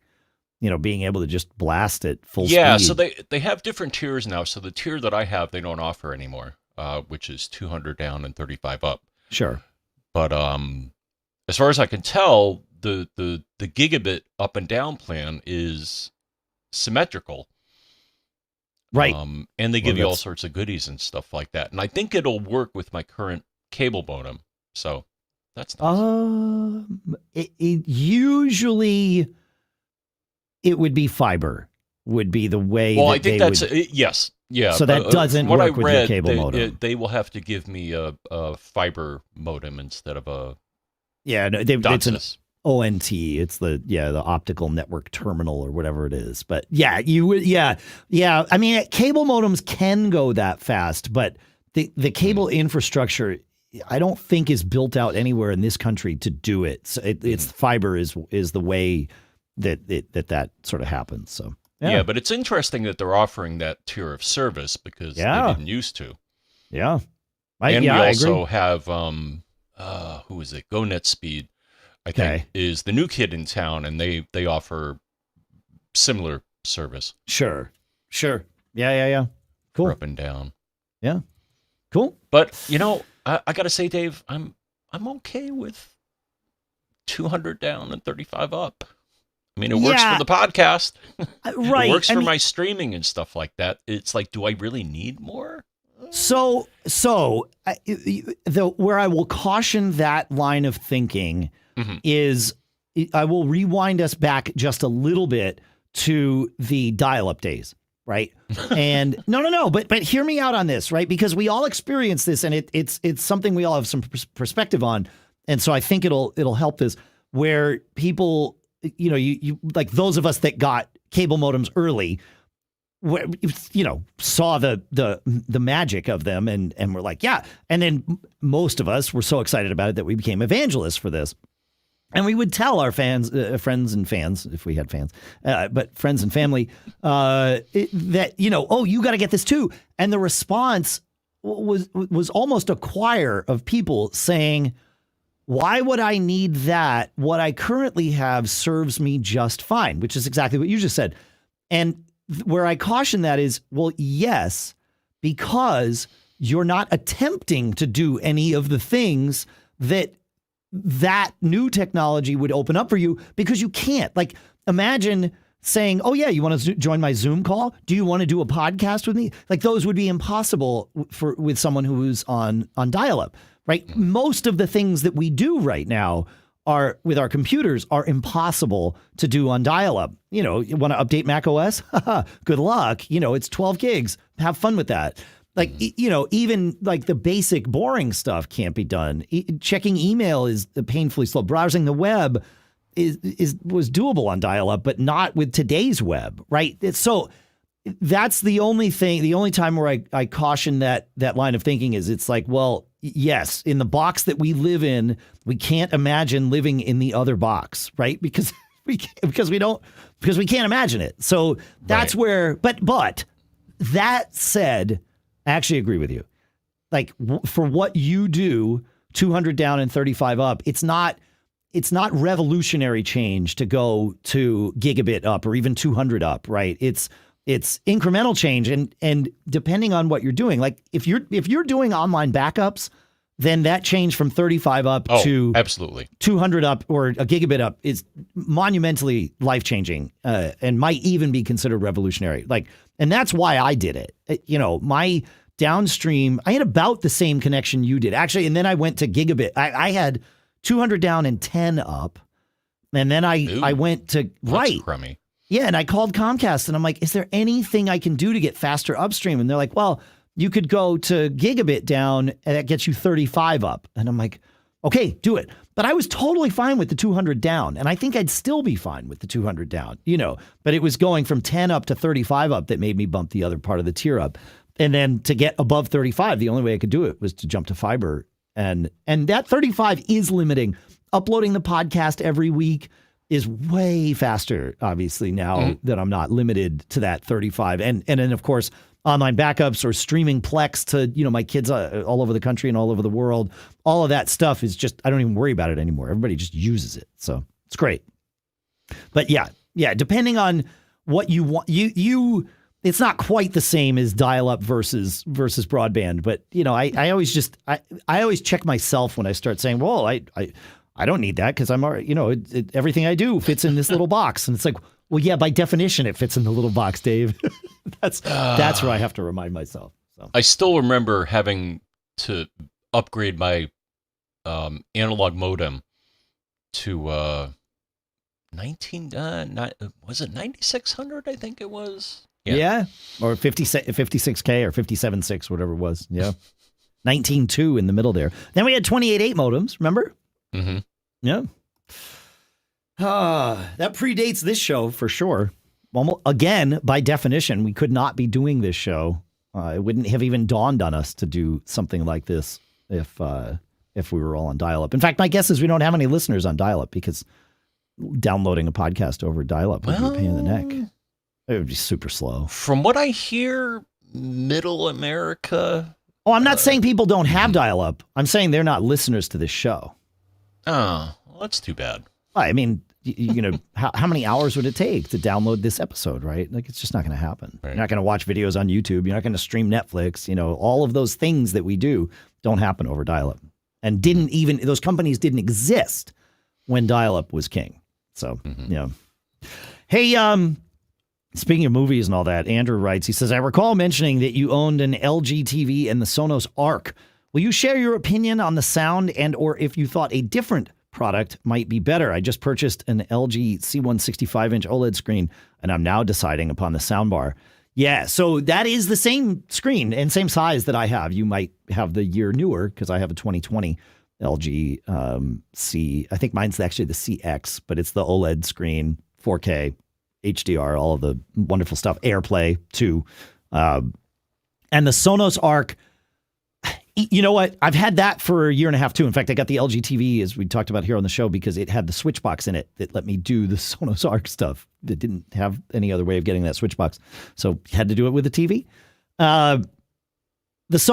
Being able to just blast at full speed. Yeah, so they have different tiers now. So the tier that I have, they don't offer anymore, which is 200 down and 35 up. Sure. But as far as I can tell, the gigabit up and down plan is symmetrical. Right. And they give you all sorts of goodies and stuff like that. And I think it'll work with my current cable modem. So that's nice. Usually it would be fiber would be the way. Well, I think that's yes, yeah. So that doesn't work with your cable modem. They will have to give me a fiber modem instead of a. Yeah, no, it's an ONT. It's the optical network terminal or whatever it is. But yeah, you would. Yeah. I mean, cable modems can go that fast, but the cable infrastructure, I don't think is built out anywhere in this country to do it. So it's fiber is the way that sort of happens. So yeah, but it's interesting that they're offering that tier of service because they didn't used to. Yeah, we also have who is it? GoNetSpeed, I think, is the new kid in town, and they offer similar service. Sure. Yeah. Cool. For up and down. Yeah. Cool. But I gotta say, Dave, I'm okay with 200 down and 35 up. I mean, it works for the podcast. Right. It works for my streaming and stuff like that. It's like, do I really need more? So where I will caution that line of thinking is I will rewind us back just a little bit to the dial-up days, right? And no, but hear me out on this, right? Because we all experience this, and it's something we all have some perspective on, and so I think it'll help this where people. You like those of us that got cable modems early, saw the magic of them and were like, yeah. And then most of us were so excited about it that we became evangelists for this. And we would tell our friends and fans, if we had fans, but friends and family, that, you got to get this too. And the response was almost a choir of people saying, why would I need that? What I currently have serves me just fine, which is exactly what you just said. And where I caution that is, well, yes, because you're not attempting to do any of the things that new technology would open up for you because you can't. Like, imagine saying, oh, yeah, you want to join my Zoom call? Do you want to do a podcast with me? Like, those would be impossible with someone who's on dial-up. Right. Most of the things that we do right now are with our computers are impossible to do on dial-up. You want to update Mac OS? Good luck. It's 12 gigs. Have fun with that. Like, even like the basic boring stuff can't be done. Checking email is painfully slow. Browsing the web was doable on dial-up, but not with today's web. Right. So that's the only time where I caution that line of thinking is it's like, well, yes, in the box that we live in, we can't imagine living in the other box, right? Because we can't imagine it. So that's where, but that said, I actually agree with you. Like for what you do, 200 down and 35 up, it's not revolutionary change to go to gigabit up or even 200 up, right? It's incremental change, and depending on what you're doing, like if you're doing online backups, then that change from 35 up to absolutely 200 up or a gigabit up is monumentally life-changing, and might even be considered revolutionary. Like, and that's why I did it. My downstream, I had about the same connection you did, actually, and then I went to gigabit. I had 200 down and 10 up, and then I went to that's crummy. Yeah, and I called Comcast, and I'm like, is there anything I can do to get faster upstream? And they're like, well, you could go to gigabit down, and that gets you 35 up. And I'm like, okay, do it. But I was totally fine with the 200 down, and I think I'd still be fine with the 200 down, but it was going from 10 up to 35 up that made me bump the other part of the tier up. And then to get above 35, the only way I could do it was to jump to fiber. And that 35 is limiting. Uploading the podcast every week is way faster, obviously, now that I'm not limited to that 35. And then, of course, online backups or streaming Plex to, my kids all over the country and all over the world. All of that stuff is just, I don't even worry about it anymore. Everybody just uses it. So it's great. But yeah, depending on what you want, it's not quite the same as dial-up versus broadband. But, I always check myself when I start saying, well, I don't need that because I'm already, everything I do fits in this little box. And it's like, well, yeah, by definition, it fits in the little box, Dave. That's where I have to remind myself. So. I still remember having to upgrade my analog modem to was it 9600? I think it was. Yeah. Or 56K or 57.6, whatever it was. Yeah. 19.2 in the middle there. Then we had 28.8 modems, remember? Mm-hmm. Yeah. That predates this show for sure. Well, again, by definition, we could not be doing this show. It wouldn't have even dawned on us to do something like this if we were all on dial-up. In fact, my guess is we don't have any listeners on dial-up because downloading a podcast over dial-up would be a pain in the neck. It would be super slow. From what I hear, Middle America. Oh, I'm not saying people don't have dial-up. I'm saying they're not listeners to this show. Oh, well, that's too bad. I mean, how many hours would it take to download this episode, right? Like, it's just not going to happen. Right. You're not going to watch videos on YouTube. You're not going to stream Netflix. All of those things that we do don't happen over dial-up. And those companies didn't exist when dial-up was king. So, Hey, speaking of movies and all that, Andrew writes, he says, I recall mentioning that you owned an LG TV and the Sonos Arc. Will you share your opinion on the sound and or if you thought a different product might be better? I just purchased an LG C165-inch OLED screen, and I'm now deciding upon the soundbar. Yeah, so that is the same screen and same size that I have. You might have the year newer because I have a 2020 LG C. I think mine's actually the CX, but it's the OLED screen, 4K, HDR, all of the wonderful stuff, AirPlay too. And the Sonos Arc, you know what? I've had that for a year and a half too. In fact, I got the LG TV, as we talked about here on the show, because it had the switch box in it that let me do the Sonos Arc stuff. That didn't have any other way of getting that switch box. So had to do it with the TV.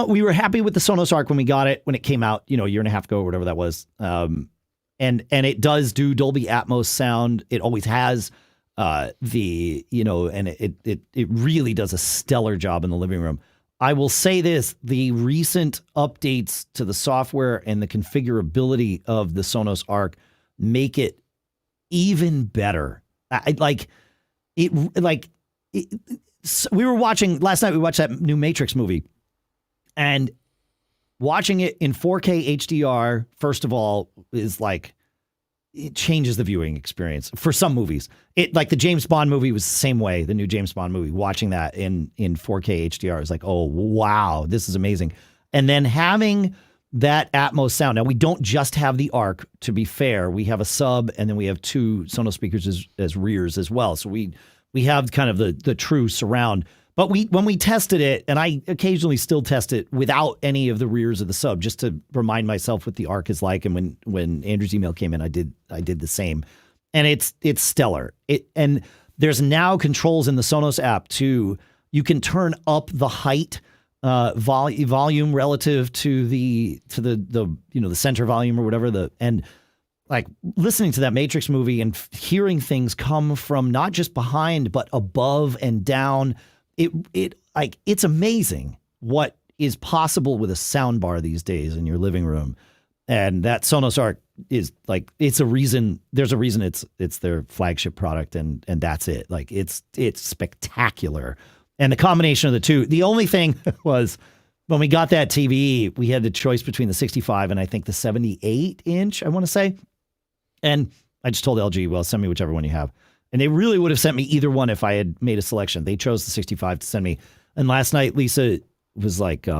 We were happy with the Sonos Arc when we got it, when it came out, a year and a half ago or whatever that was. And it does do Dolby Atmos sound. It always has. And it really does a stellar job in the living room. I will say this, the recent updates to the software and the configurability of the Sonos Arc make it even better. We were watching, last night we watched that new Matrix movie, and watching it in 4K HDR, first of all, is like, it changes the viewing experience for some movies. Like the James Bond movie was the same way, the new James Bond movie. Watching that in 4K HDR is like, oh, wow, this is amazing. And then having that Atmos sound. Now, we don't just have the Arc, to be fair. We have a sub, and then we have two Sonos speakers as rears as well. So we have kind of the true surround. But when we tested it, and I occasionally still test it without any of the rears of the sub, just to remind myself what the Arc is like. And when Andrew's email came in, I did the same, and it's stellar. And there's now controls in the Sonos app too. You can turn up the height volume relative to the center volume or whatever, and like listening to that Matrix movie and hearing things come from not just behind but above and down. It's amazing what is possible with a sound bar these days in your living room. And that Sonos Arc is like, there's a reason it's their flagship product, and that's it. Like it's spectacular. And the combination of the two, the only thing was when we got that TV, we had the choice between the 65 and I think the 78 inch, I want to say. And I just told LG, well, send me whichever one you have. And they really would have sent me either one if I had made a selection. They chose the 65 to send me. And last night, Lisa was like, we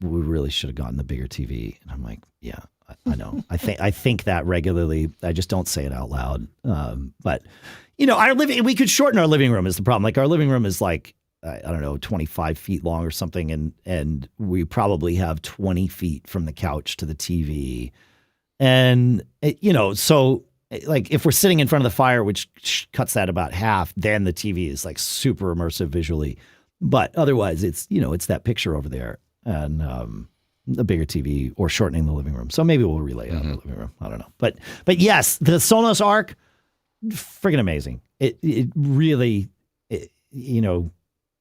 really should have gotten the bigger TV. And I'm like, yeah, I know. I think that regularly. I just don't say it out loud. But we could shorten our living room is the problem. Like our living room is like, I don't know, 25 feet long or something. And we probably have 20 feet from the couch to the TV. And, so like if we're sitting in front of the fire, which cuts that about half, then the TV is like super immersive visually. But otherwise it's that picture over there and a bigger TV or shortening the living room. So maybe we'll relay out the living room. I don't know. But yes, the Sonos Arc, friggin' amazing. It really,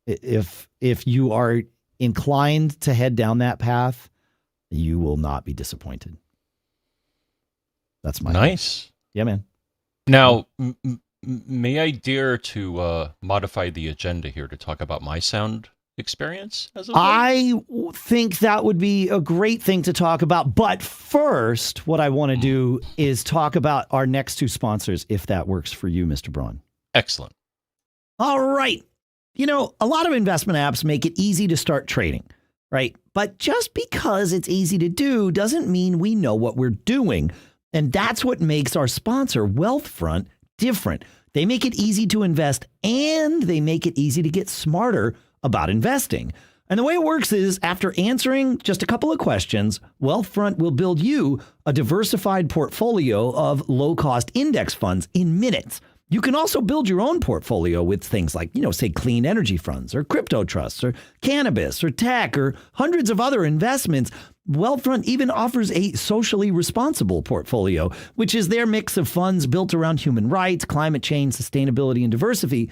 if you are inclined to head down that path, you will not be disappointed. That's my nice. Point. Yeah, man. Now, may I dare to modify the agenda here to talk about my sound experience as of late? I think that would be a great thing to talk about. But first, what I want to do is talk about our next two sponsors, if that works for you, Mr. Braun. Excellent. All right. A lot of investment apps make it easy to start trading, right? But just because it's easy to do doesn't mean we know what we're doing. And that's what makes our sponsor, Wealthfront, different. They make it easy to invest and they make it easy to get smarter about investing. And the way it works is after answering just a couple of questions, Wealthfront will build you a diversified portfolio of low-cost index funds in minutes. You can also build your own portfolio with things like, say clean energy funds or crypto trusts or cannabis or tech or hundreds of other investments. Wealthfront even offers a socially responsible portfolio, which is their mix of funds built around human rights, climate change, sustainability, and diversity.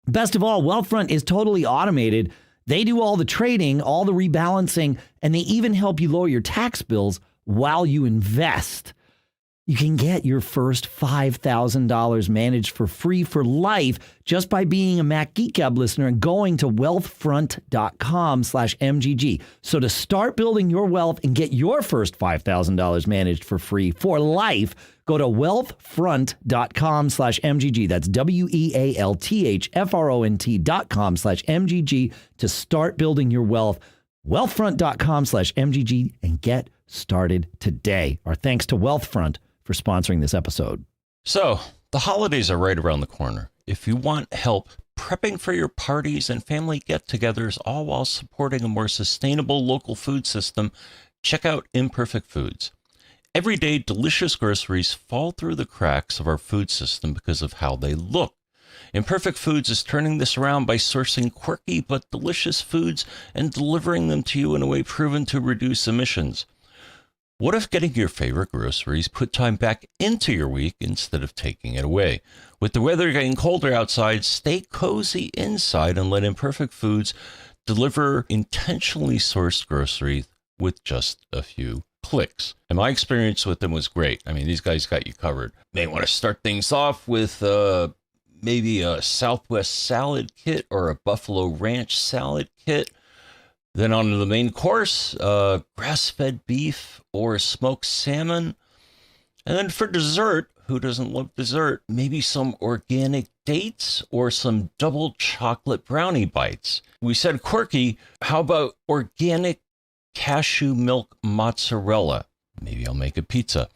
Best of all, Wealthfront is totally automated. They do all the trading, all the rebalancing, and they even help you lower your tax bills while you invest. You can get your first $5,000 managed for free for life just by being a Mac Geek Gab listener and going to wealthfront.com/MGG. So to start building your wealth and get your first $5,000 managed for free for life, go to wealthfront.com/MGG. That's wealthfront.com/MGG to start building your wealth. Wealthfront.com/MGG and get started today. Our thanks to Wealthfront for sponsoring this episode. So, the holidays are right around the corner. If you want help prepping for your parties and family get-togethers, all while supporting a more sustainable local food system, check out Imperfect Foods. Everyday delicious groceries fall through the cracks of our food system because of how they look. Imperfect Foods is turning this around by sourcing quirky but delicious foods and delivering them to you in a way proven to reduce emissions. What if getting your favorite groceries put time back into your week instead of taking it away? With the weather getting colder outside, stay cozy inside and let Imperfect Foods deliver intentionally sourced groceries with just a few clicks. And my experience with them was great. I mean, these guys got you covered. May want to start things off with maybe a Southwest salad kit or a Buffalo Ranch salad kit. Then on to the main course, grass-fed beef or smoked salmon. And then for dessert, who doesn't love dessert? Maybe some organic dates or some double chocolate brownie bites. We said quirky. How about organic cashew milk mozzarella? Maybe I'll make a pizza.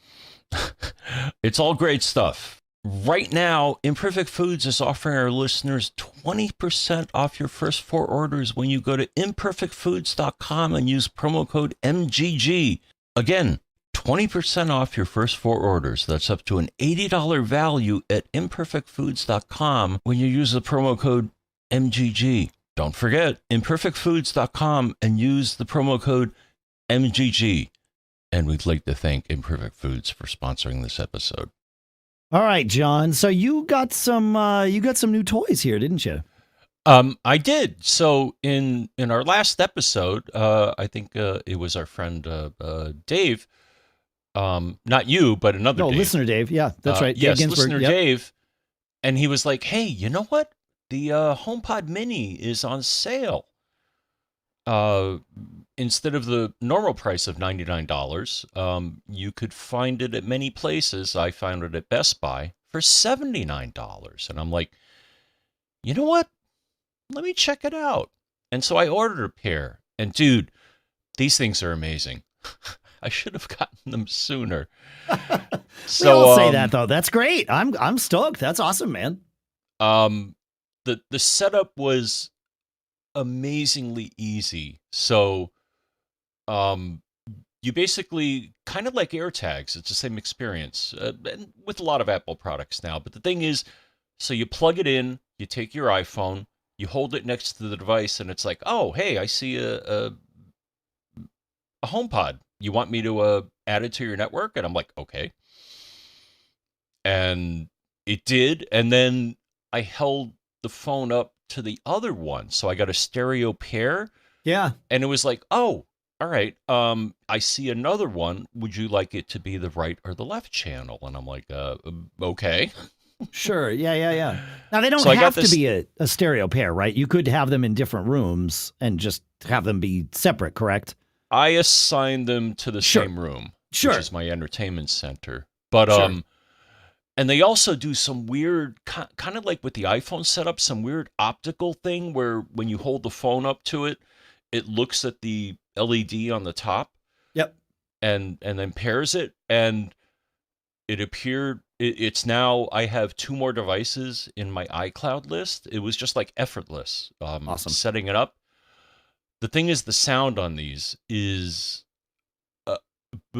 It's all great stuff. Right now, Imperfect Foods is offering our listeners 20% off your first 4 orders when you go to imperfectfoods.com and use promo code MGG. Again, 20% off your first 4 orders. That's up to an $80 value at imperfectfoods.com when you use the promo code MGG. Don't forget, imperfectfoods.com and use the promo code MGG. And we'd like to thank Imperfect Foods for sponsoring this episode. All right, John. So you got some new toys here, didn't you? I did. So in our last episode, I think it was our friend Dave, not you, but another No, Dave. listener Dave. Yeah, that's right. Yes, Dave Ginsburg. listener Dave. And he was like, hey, you know what? The HomePod Mini is on sale. Instead of the normal price of $99, you could find it at many places. I found it at Best Buy for $79. And I'm like, you know what? Let me check it out. And so I ordered a pair. And dude, these things are amazing. I should have gotten them sooner. We all say that though. That's great. I'm stoked. That's awesome, man. The setup was amazingly easy. So you basically kind of like AirTags. It's the same experience and with a lot of Apple products now. But the thing is, so you plug it in, you take your iPhone, you hold it next to the device, and it's like, oh, hey, I see a HomePod. You want me to add it to your network? And I'm like, okay. And it did. And then I held the phone up to the other one. So I got a stereo pair. Yeah. And it was like, oh, all right. I see another one. Would you like it to be the right or the left channel? And I'm like, okay. Sure. Yeah. Now, they don't So have to be a stereo pair, right? You could have them in different rooms and just have them be separate, correct? I assigned them to the same room, which is my entertainment center. But and they also do some weird, kind of like with the iPhone setup, some weird optical thing where when you hold the phone up to it, it looks at the LED on the top. Yep. And then pairs it, and it appeared. It's now, I have 2 more devices in my iCloud list. It was just like effortless. Awesome. Setting it up. The thing is, the sound on these is,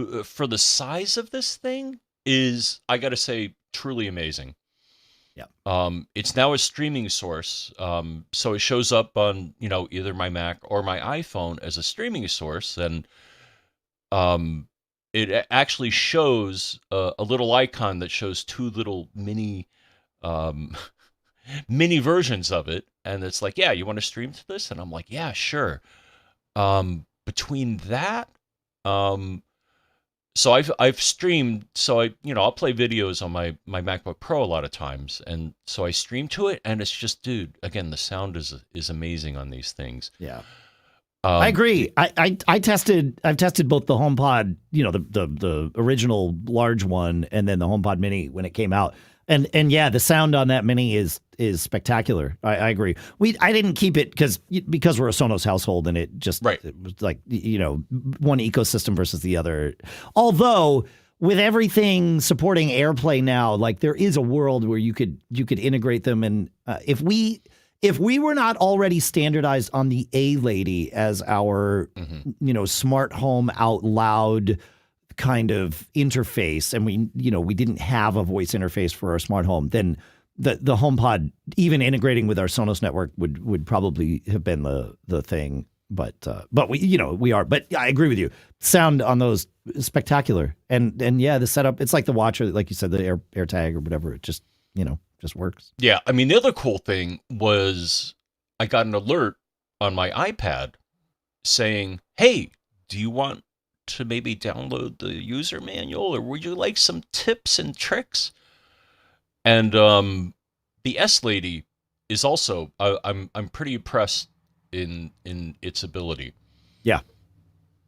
for the size of this thing, is, I got to say, truly amazing. Yeah. It's now a streaming source. So it shows up on, either my Mac or my iPhone as a streaming source. And it actually shows a little icon that shows 2 little mini versions of it. And it's like, yeah, you want to stream to this? And I'm like, yeah, sure. Between that, so I've streamed, so I'll play videos on my MacBook Pro a lot of times. And so I stream to it, and it's just, dude, again, the sound is amazing on these things. Yeah. I agree. I've tested both the HomePod, the original large one, and then the HomePod Mini when it came out. And yeah, the sound on that Mini is spectacular. I agree. I didn't keep it because we're a Sonos household, and it just it was like one ecosystem versus the other. Although with everything supporting AirPlay now, like there is a world where you could integrate them, and if we were not already standardized on the A-Lady as our smart home out loud kind of interface, and we didn't have a voice interface for our smart home, then the HomePod, even integrating with our Sonos network, would probably have been the thing. But we are. But I agree with you. Sound on those is spectacular, and yeah, the setup, it's like the watch, or like you said, the AirTag or whatever. It just just works. Yeah, I mean, the other cool thing was I got an alert on my iPad saying, "Hey, do you want to maybe download the user manual, or would you like some tips and tricks?" And the S Lady is also, I'm pretty impressed in its ability. Yeah.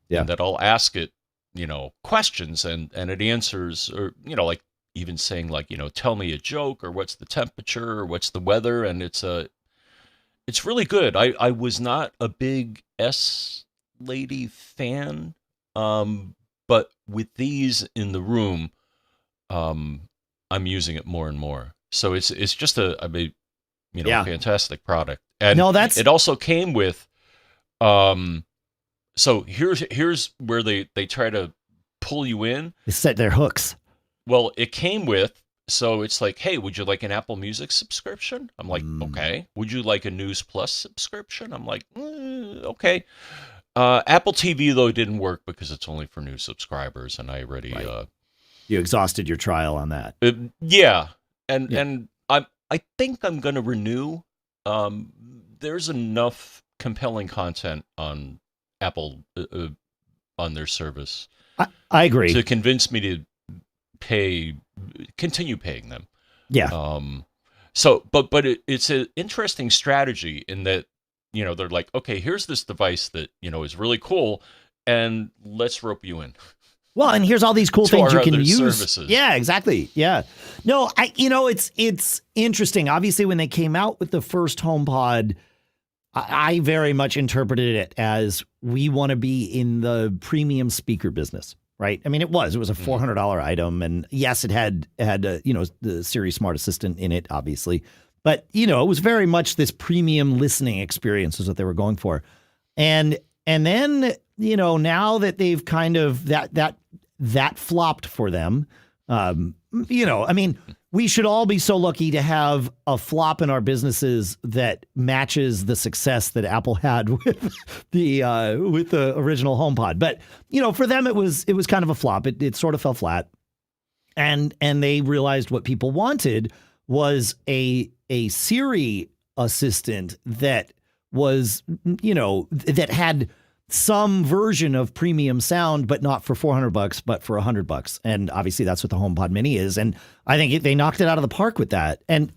And that I'll ask it, questions, and it answers, or like even saying like, tell me a joke, or what's the temperature, or what's the weather, and it's really good. I was not a big S Lady fan. But with these in the room, I'm using it more and more. So it's just a fantastic product. And it also came with, so here's where they try to pull you in. They set their hooks. Well, it came with So it's like, hey, would you like an Apple Music subscription? I'm like, Mm, okay. Would you like a News Plus subscription? I'm like, okay. Apple TV though didn't work because it's only for new subscribers, and I already right. You exhausted your trial on that. yeah, and Yeah. I think I'm gonna renew. There's enough compelling content on Apple on their service I agree. to convince me to continue paying them. Yeah. So, but it's an interesting strategy in that, they're like, okay, here's this device that, is really cool, and let's rope you in. Well, and here's all these cool to things our you can other use. Services. Yeah, exactly. Yeah. No, it's interesting. Obviously, when they came out with the first HomePod, I very much interpreted it as we want to be in the premium speaker business, right? I mean, it was a $400 item, and yes, it had the Siri Smart Assistant in it, obviously, but it was very much this premium listening experience is what they were going for, and then now that they've kind of that flopped for them, I mean, we should all be so lucky to have a flop in our businesses that matches the success that Apple had with the original HomePod. But for them, it was kind of a flop. It sort of fell flat, and they realized what people wanted was a Siri assistant that was that had some version of premium sound, but not for $400, but for $100. And obviously that's what the HomePod Mini is. And I think they knocked it out of the park with that. And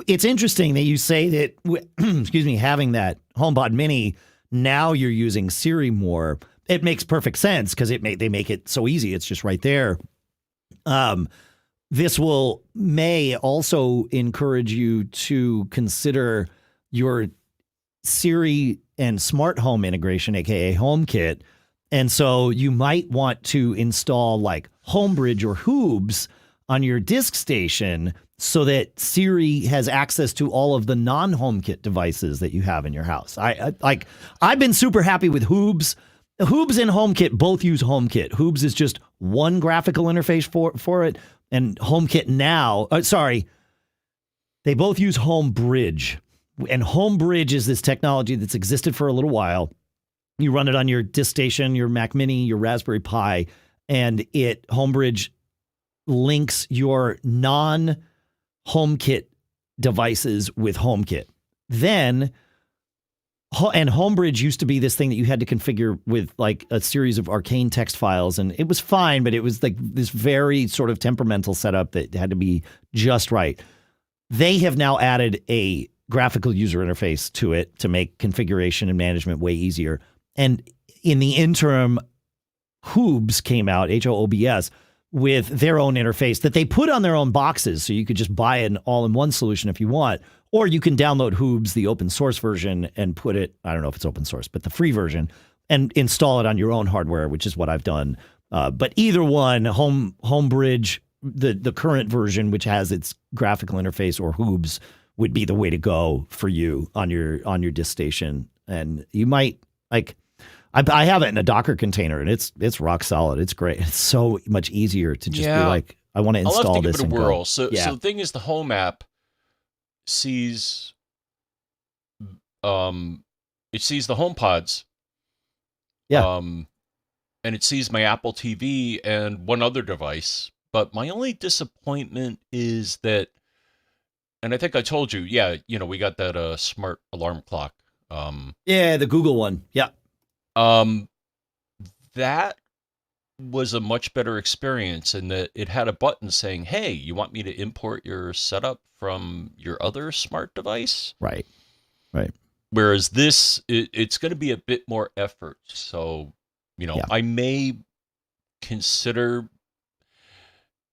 it's interesting that you say that, excuse me, having that HomePod Mini, now you're using Siri more. It makes perfect sense because they make it so easy. It's just right there. This may also encourage you to consider your Siri and smart home integration, aka HomeKit. And so you might want to install like Homebridge or Hoobs on your disk station so that Siri has access to all of the non-HomeKit devices that you have in your house. I've been super happy with Hoobs. Hoobs and HomeKit both use HomeKit. Hoobs is just one graphical interface for it, and HomeKit now, they both use Homebridge. And Homebridge is this technology that's existed for a little while. You run it on your disk station, your Mac Mini, your Raspberry Pi, and Homebridge links your non-HomeKit devices with HomeKit. And Homebridge used to be this thing that you had to configure with like a series of arcane text files, and it was fine, but it was like this very sort of temperamental setup that had to be just right. They have now added a graphical user interface to it to make configuration and management way easier. And in the interim, Hoobs came out, Hoobs, with their own interface that they put on their own boxes. So you could just buy an all-in-one solution if you want, or you can download Hoobs, the open source version, and put it, I don't know if it's open source, but the free version, and install it on your own hardware, which is what I've done. But either one, Homebridge, the current version, which has its graphical interface, or Hoobs, would be the way to go for you on your disk station. And you might I have it in a Docker container, and it's rock solid. It's great. It's so much easier to just be like, I want to install this and whirl. go. So the thing is, the Home app sees it sees the HomePods. Yeah. And it sees my Apple TV and one other device. But my only disappointment is that, and I think I told you, we got that smart alarm clock. The Google one. Yeah. That was a much better experience in that it had a button saying, hey, you want me to import your setup from your other smart device? Right. Whereas this, it's going to be a bit more effort. So, I may consider.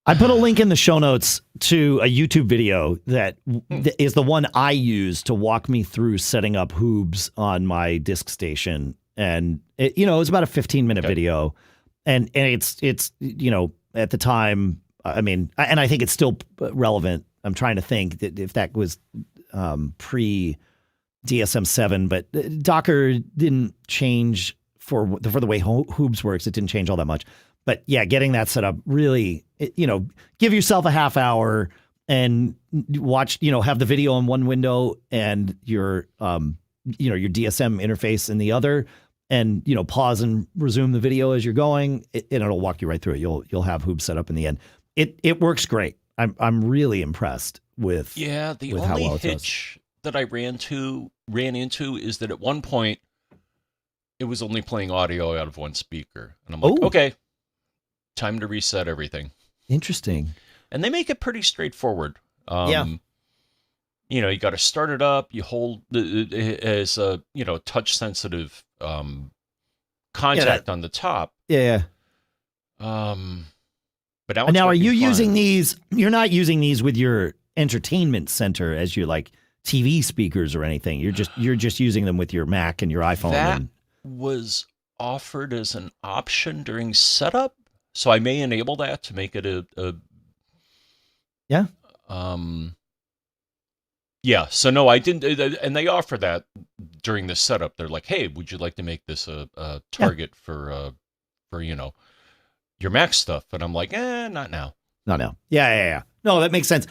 I put a link in the show notes to a YouTube video that is the one I use to walk me through setting up Hoobs on my disk station. And it was about a 15-minute video. And it's at the time, I mean, and I think it's still relevant. I'm trying to think that if that was pre DSM-7, but Docker didn't change for the way Hoobs works. It didn't change all that much. But yeah, getting that set up really, give yourself a half hour and watch, have the video in one window and your DSM interface in the other, and, pause and resume the video as you're going, and it'll walk you right through it. You'll have Hoop set up in the end. It works great. I'm really impressed with the with only how well it does. hitch that I ran into is that at one point it was only playing audio out of one speaker, and I'm like, okay, time to reset everything. Interesting. And they make it pretty straightforward. You got to start it up. You hold it as a touch sensitive contact on the top. Yeah. But now are you using these? You're not using these with your entertainment center as your like TV speakers or anything. You're just using them with your Mac and your iPhone. That was offered as an option during setup, so I may enable that to make it So no, I didn't, and they offer that during the setup. They're like, "Hey, would you like to make this a target for your Mac stuff?" And I'm like, not now. Not now. Yeah. No, that makes sense.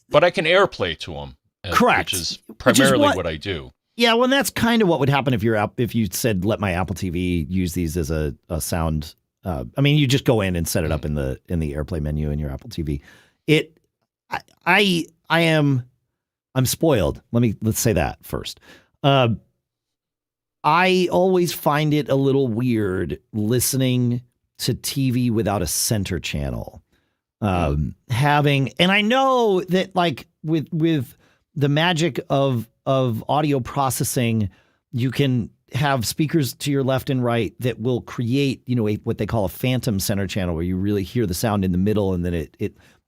But I can AirPlay to them. Correct. Which is primarily what I do. Yeah, well, that's kind of what would happen if you said, let my Apple TV use these as a sound. You just go in and set it up in the AirPlay menu in your Apple TV. I'm spoiled. Let's say that first. I always find it a little weird listening to TV without a center channel. And I know that like with the magic of audio processing, you can have speakers to your left and right that will create, what they call a phantom center channel, where you really hear the sound in the middle, and then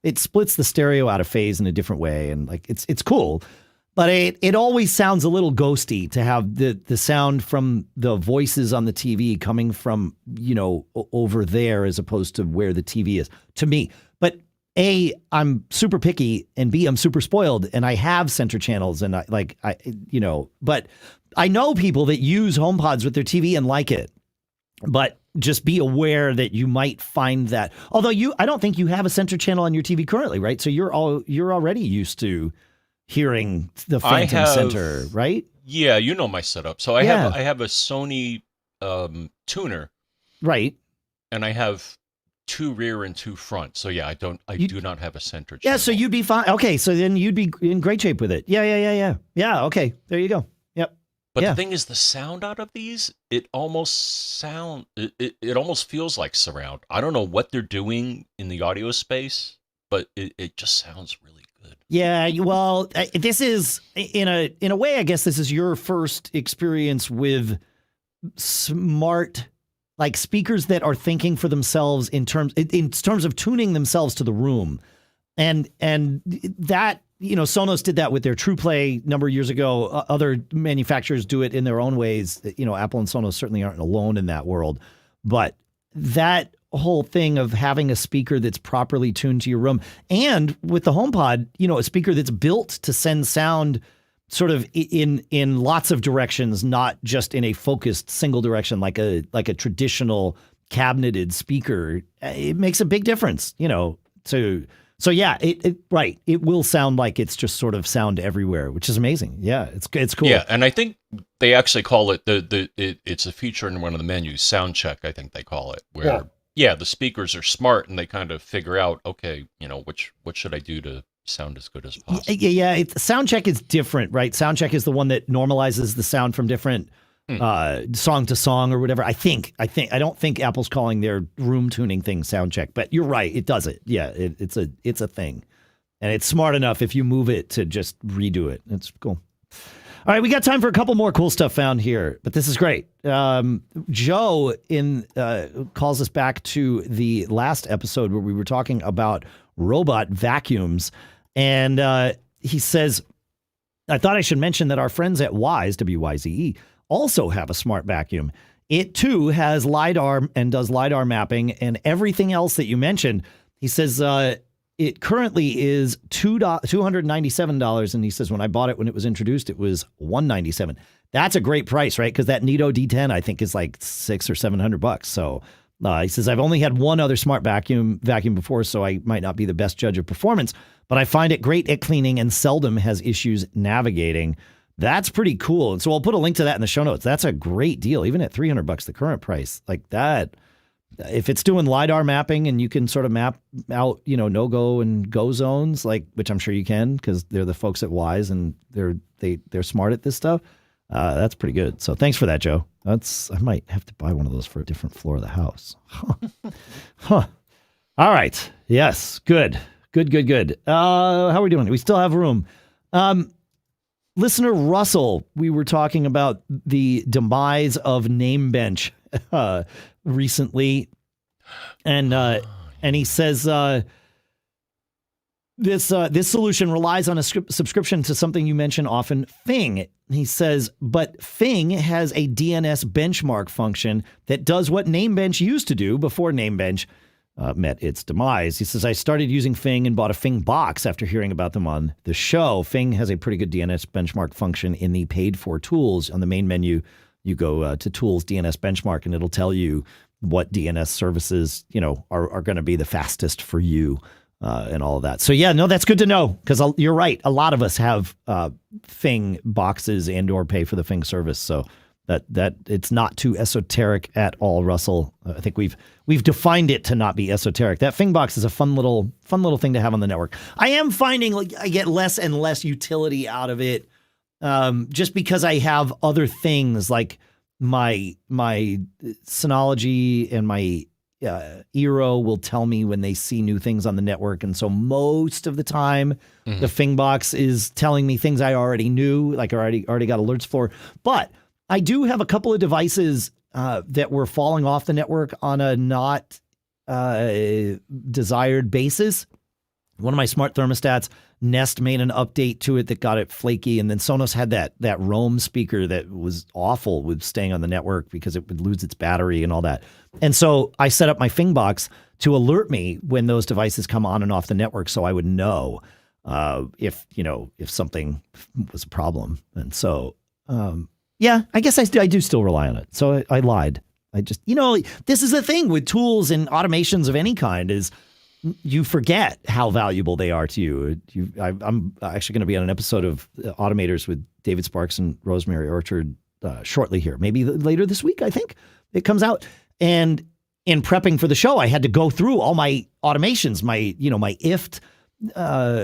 it splits the stereo out of phase in a different way, and like it's cool. But it always sounds a little ghosty to have the sound from the voices on the TV coming from, over there as opposed to where the TV is, to me. But A, I'm super picky, and B, I'm super spoiled, and I have center channels, and but I know people that use HomePods with their TV and like it. But just be aware that you might find that, although I don't think you have a center channel on your TV currently, right? So you're already used to hearing the phantom center, right? Yeah, my setup. So I have a Sony tuner, right? And I have 2 rear and 2 front. So yeah, I do not have a center channel. Yeah, so you'd be fine. Okay, so then you'd be in great shape with it. Yeah. Yeah, okay. There you go. Yep. But the thing is, the sound out of these, it almost feels like surround. I don't know what they're doing in the audio space, but it just sounds really good. Yeah, well, this is in a way, I guess this is your first experience with smart, like, speakers that are thinking for themselves in terms of tuning themselves to the room, and that, Sonos did that with their TruePlay a number of years ago. Other manufacturers do it in their own ways. Apple and Sonos certainly aren't alone in that world, but that whole thing of having a speaker that's properly tuned to your room, and with the HomePod, a speaker that's built to send sound sort of in lots of directions, not just in a focused single direction, like a traditional cabineted speaker. It makes a big difference, So yeah, it will sound like it's just sort of sound everywhere, which is amazing. Yeah, it's cool. Yeah, and I think they actually call it it's a feature in one of the menus, sound check, I think they call it, where the speakers are smart and they kind of figure out, okay, what should I do to sound as good as possible. Yeah. Sound check is different, right? Sound check is the one that normalizes the sound from different song to song or whatever. I don't think Apple's calling their room tuning thing sound check, but you're right. It does it. Yeah. It's a thing, and it's smart enough if you move it to just redo it. It's cool. All right. We got time for a couple more cool stuff found here, but this is great. Joe calls us back to the last episode where we were talking about robot vacuums. And he says, I thought I should mention that our friends at Wyze, W-Y-Z-E, also have a smart vacuum. It too has LiDAR and does LiDAR mapping and everything else that you mentioned. He says it currently is $297. And he says, when I bought it, when it was introduced, it was $197. That's a great price, right? Because that Nito D10, I think, is like $600 or $700. So He says, I've only had one other smart vacuum before, so I might not be the best judge of performance, but I find it great at cleaning and seldom has issues navigating. That's pretty cool. And so I'll put a link to that in the show notes. That's a great deal, even at $300, the current price. Like that, if it's doing LiDAR mapping and you can sort of map out, no-go and go zones, like, which I'm sure you can because they're the folks at Wyze and they're smart at this stuff. That's pretty good. So thanks for that, Joe. I might have to buy one of those for a different floor of the house. Huh. All right. Yes. Good. How are we doing? We still have room. Listener Russell, we were talking about the demise of NameBench recently, and he says this solution relies on a subscription to something you mention often, Fing. He says, but Fing has a DNS benchmark function that does what NameBench used to do before NameBench met its demise. He says, I started using Fing and bought a Fing box after hearing about them on the show. Fing has a pretty good DNS benchmark function in the paid for tools. On the main menu, you go to Tools, DNS Benchmark, and it'll tell you what DNS services, are going to be the fastest for you and all of that. So, yeah, no, that's good to know because you're right. A lot of us have Fing boxes and or pay for the Fing service. So that it's not too esoteric at all, Russell. I think we've defined it to not be esoteric. That Fing box is a fun little thing to have on the network. I am finding like I get less and less utility out of it just because I have other things like my Synology and my Eero will tell me when they see new things on the network. And so most of the time, the Fing box is telling me things I already knew, like I already got alerts for. But I do have a couple of devices that were falling off the network on a not desired basis. One of my smart thermostats, Nest made an update to it that got it flaky. And then Sonos had that Roam speaker that was awful with staying on the network because it would lose its battery and all that. And so I set up my Fing box to alert me when those devices come on and off the network so I would know if something was a problem. And so, yeah, I guess I do still rely on it. So I lied. I just, this is the thing with tools and automations of any kind is you forget how valuable they are to you. I'm actually going to be on an episode of Automators with David Sparks and Rosemary Orchard shortly here, maybe later this week, I think it comes out. And in prepping for the show, I had to go through all my automations, my IFT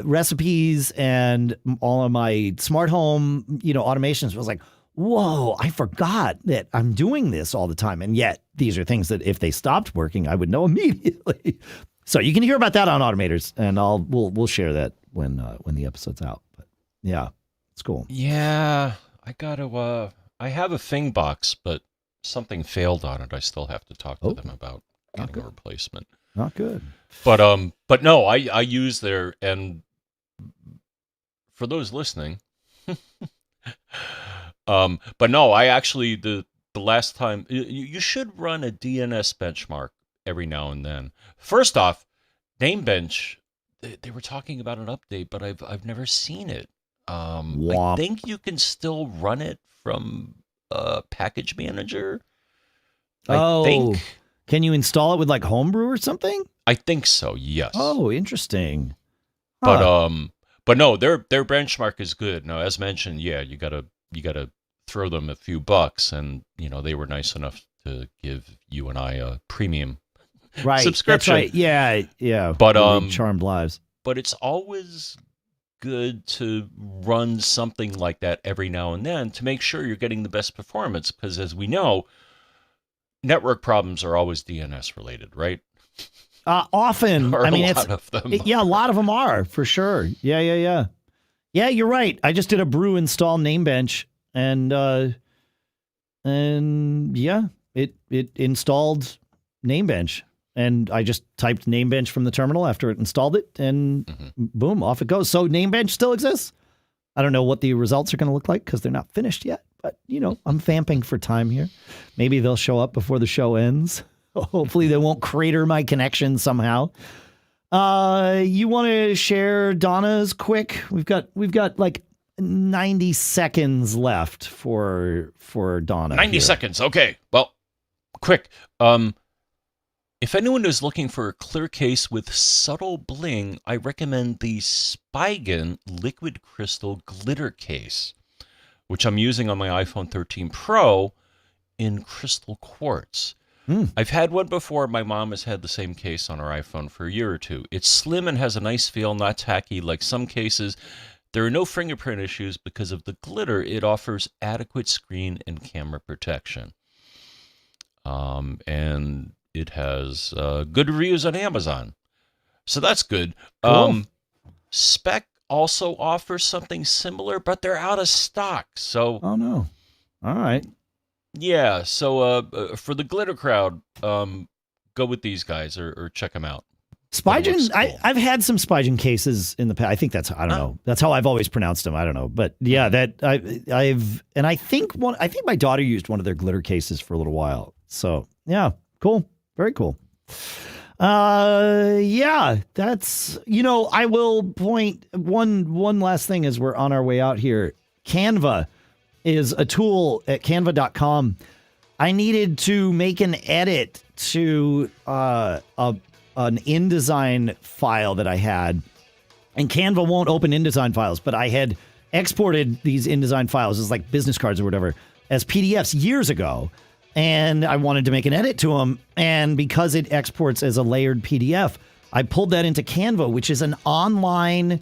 recipes and all of my smart home, automations. I was like, whoa, I forgot that I'm doing this all the time. And yet these are things that if they stopped working, I would know immediately. So you can hear about that on Automators, and we'll share that when the episode's out. But yeah, it's cool. Yeah, I have a Fing box, but something failed on it. I still have to talk to them about getting a replacement. Not good. But no, I use their, and for those listening, but no, I actually the last time you should run a DNS benchmark every now and then. First off, NameBench, they were talking about an update, but I've never seen it. I think you can still run it from a package manager. I think. Can you install it with like Homebrew or something? I think so. Yes. Oh, interesting. Huh. But no, their benchmark is good. Now, as mentioned, yeah, you gotta throw them a few bucks, and they were nice enough to give you and I a premium subscription. That's right. Yeah. But charmed lives. But it's always good to run something like that every now and then to make sure you're getting the best performance, because as we know, network problems are always DNS related, right? Often. Or a lot of them. Yeah, a lot of them are, for sure. Yeah. Yeah, you're right. I just did a brew install NameBench, and yeah, it installed NameBench. And I just typed NameBench from the terminal after it installed it, and boom, off it goes. So NameBench still exists. I don't know what the results are going to look like because they're not finished yet. But, I'm vamping for time here. Maybe they'll show up before the show ends. Hopefully they won't crater my connection somehow. You want to share Donna's quick? We've got like 90 seconds left for Donna. 90 seconds. Okay. Well, quick. If anyone is looking for a clear case with subtle bling, I recommend the Spigen Liquid Crystal Glitter Case, which I'm using on my iPhone 13 Pro in crystal quartz. I've had one before. My mom has had the same case on her iPhone for a year or two. It's slim and has a nice feel, not tacky like some cases. There are no fingerprint issues because of the glitter. It offers adequate screen and camera protection. And it has good reviews on Amazon. So that's good. Cool. Spec also offers something similar, but they're out of stock. So, Oh, no. All right. yeah. So for the glitter crowd, go with these guys or check them out. Spigen, Cool. I've had some Spigen cases in the past. I think that's, I don't know. That's how I've always pronounced them. I don't know. But yeah, that I think my daughter used one of their glitter cases for a little while. So yeah, cool. Very cool. Yeah, that's, I will point one last thing as we're on our way out here. Canva is a tool at canva.com. I needed to make an edit to an InDesign file that I had, and Canva won't open InDesign files, but I had exported these InDesign files as like business cards or whatever as PDFs years ago. And I wanted to make an edit to them. And because it exports as a layered PDF, I pulled that into Canva, which is an online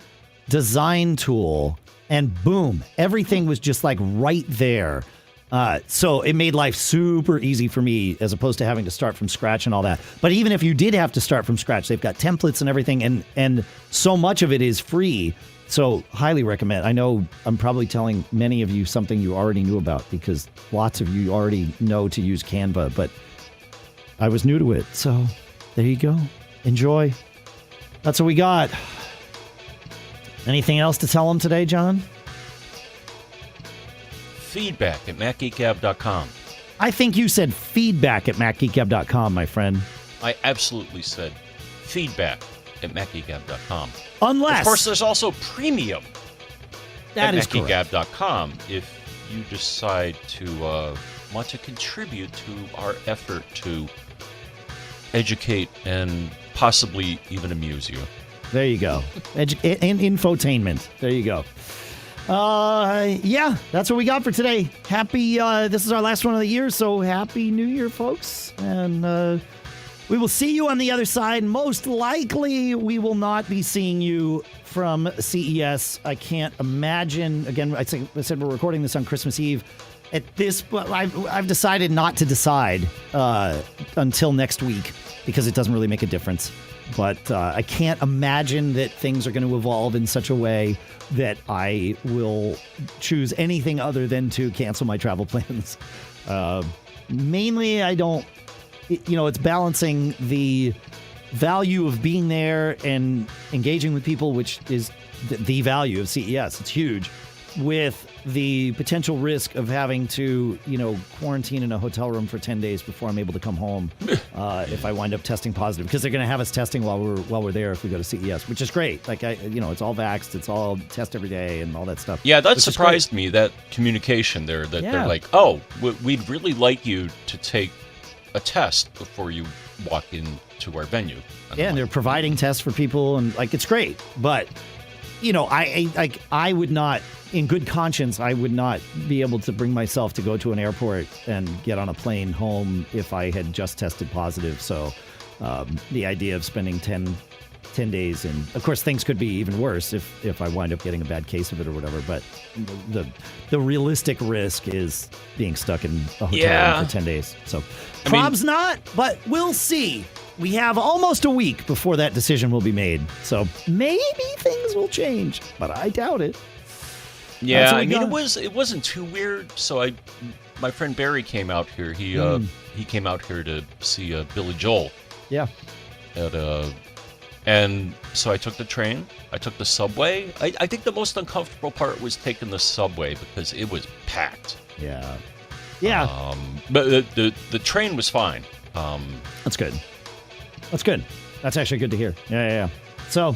design tool. And boom, everything was just like right there. So it made life super easy for me as opposed to having to start from scratch and all that. But even if you did have to start from scratch, they've got templates and everything. And so much of it is free. So highly recommend. I know I'm probably telling many of you something you already knew about because lots of you already know to use Canva, but I was new to it. So there you go. Enjoy. That's what we got. Anything else to tell them today, John? Feedback at MacGeekGab.com. I think you said feedback at MacGeekGab.com, my friend. I absolutely said feedback at MacGeekGab.com. Unless, of course, there's also premium that at is correct. MacGeekGab.com if you decide to want to contribute to our effort to educate and possibly even amuse you. There you go. Infotainment. There you go. Yeah, that's what we got for today. Happy, this is our last one of the year, so happy New Year, folks. And we will see you on the other side. Most likely, we will not be seeing you from CES. I can't imagine. Again, I said we're recording this on Christmas Eve. At this, I've decided not to decide until next week because it doesn't really make a difference. But I can't imagine that things are going to evolve in such a way that I will choose anything other than to cancel my travel plans. Mainly, I don't. It's balancing the value of being there and engaging with people, which is the value of CES. It's huge. With the potential risk of having to, quarantine in a hotel room for 10 days before I'm able to come home if I wind up testing positive, because they're going to have us testing while we're there if we go to CES, which is great. Like it's all vaxxed, it's all test every day and all that stuff. Yeah, that surprised me, that communication there, that they're like, oh, we'd really like you to take a test before you walk into our venue. And they're providing tests for people, and it's great. But I would not, in good conscience, I would not be able to bring myself to go to an airport and get on a plane home if I had just tested positive. So the idea of spending 10 days, and of course things could be even worse if I wind up getting a bad case of it or whatever. But the realistic risk is being stuck in a hotel room for 10 days. So prob's not, but we'll see. We have almost a week before that decision will be made. So maybe things will change, but I doubt it. Yeah, I mean, it wasn't too weird. So my friend Barry came out here. He came out here to see Billy Joel. Yeah. And so I took the train. I took the subway. I think the most uncomfortable part was taking the subway because it was packed. Yeah. Yeah. But the train was fine. That's good. That's good. That's actually good to hear. Yeah. So,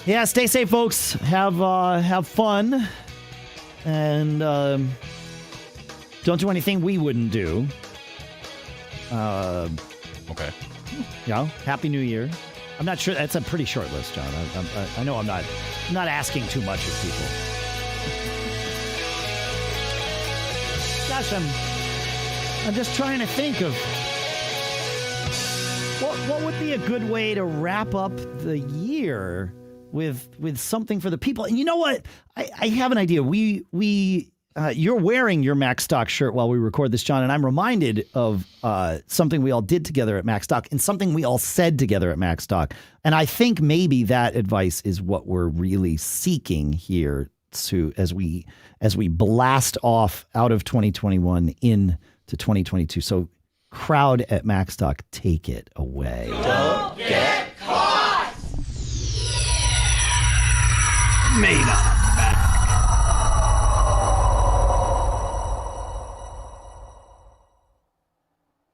yeah, stay safe, folks. Have fun, and don't do anything we wouldn't do. Okay. Happy New Year. I'm not sure. That's a pretty short list, John. I know I'm not asking too much of people. Gosh, I'm just trying to think of what would be a good way to wrap up the year with something for the people. And you know what? I have an idea. You're wearing your MacStock shirt while we record this, John, and I'm reminded of something we all did together at MacStock and something we all said together at MacStock. And I think maybe that advice is what we're really seeking here as we blast off out of 2021 into 2022. So crowd at MacStock, take it away. Don't get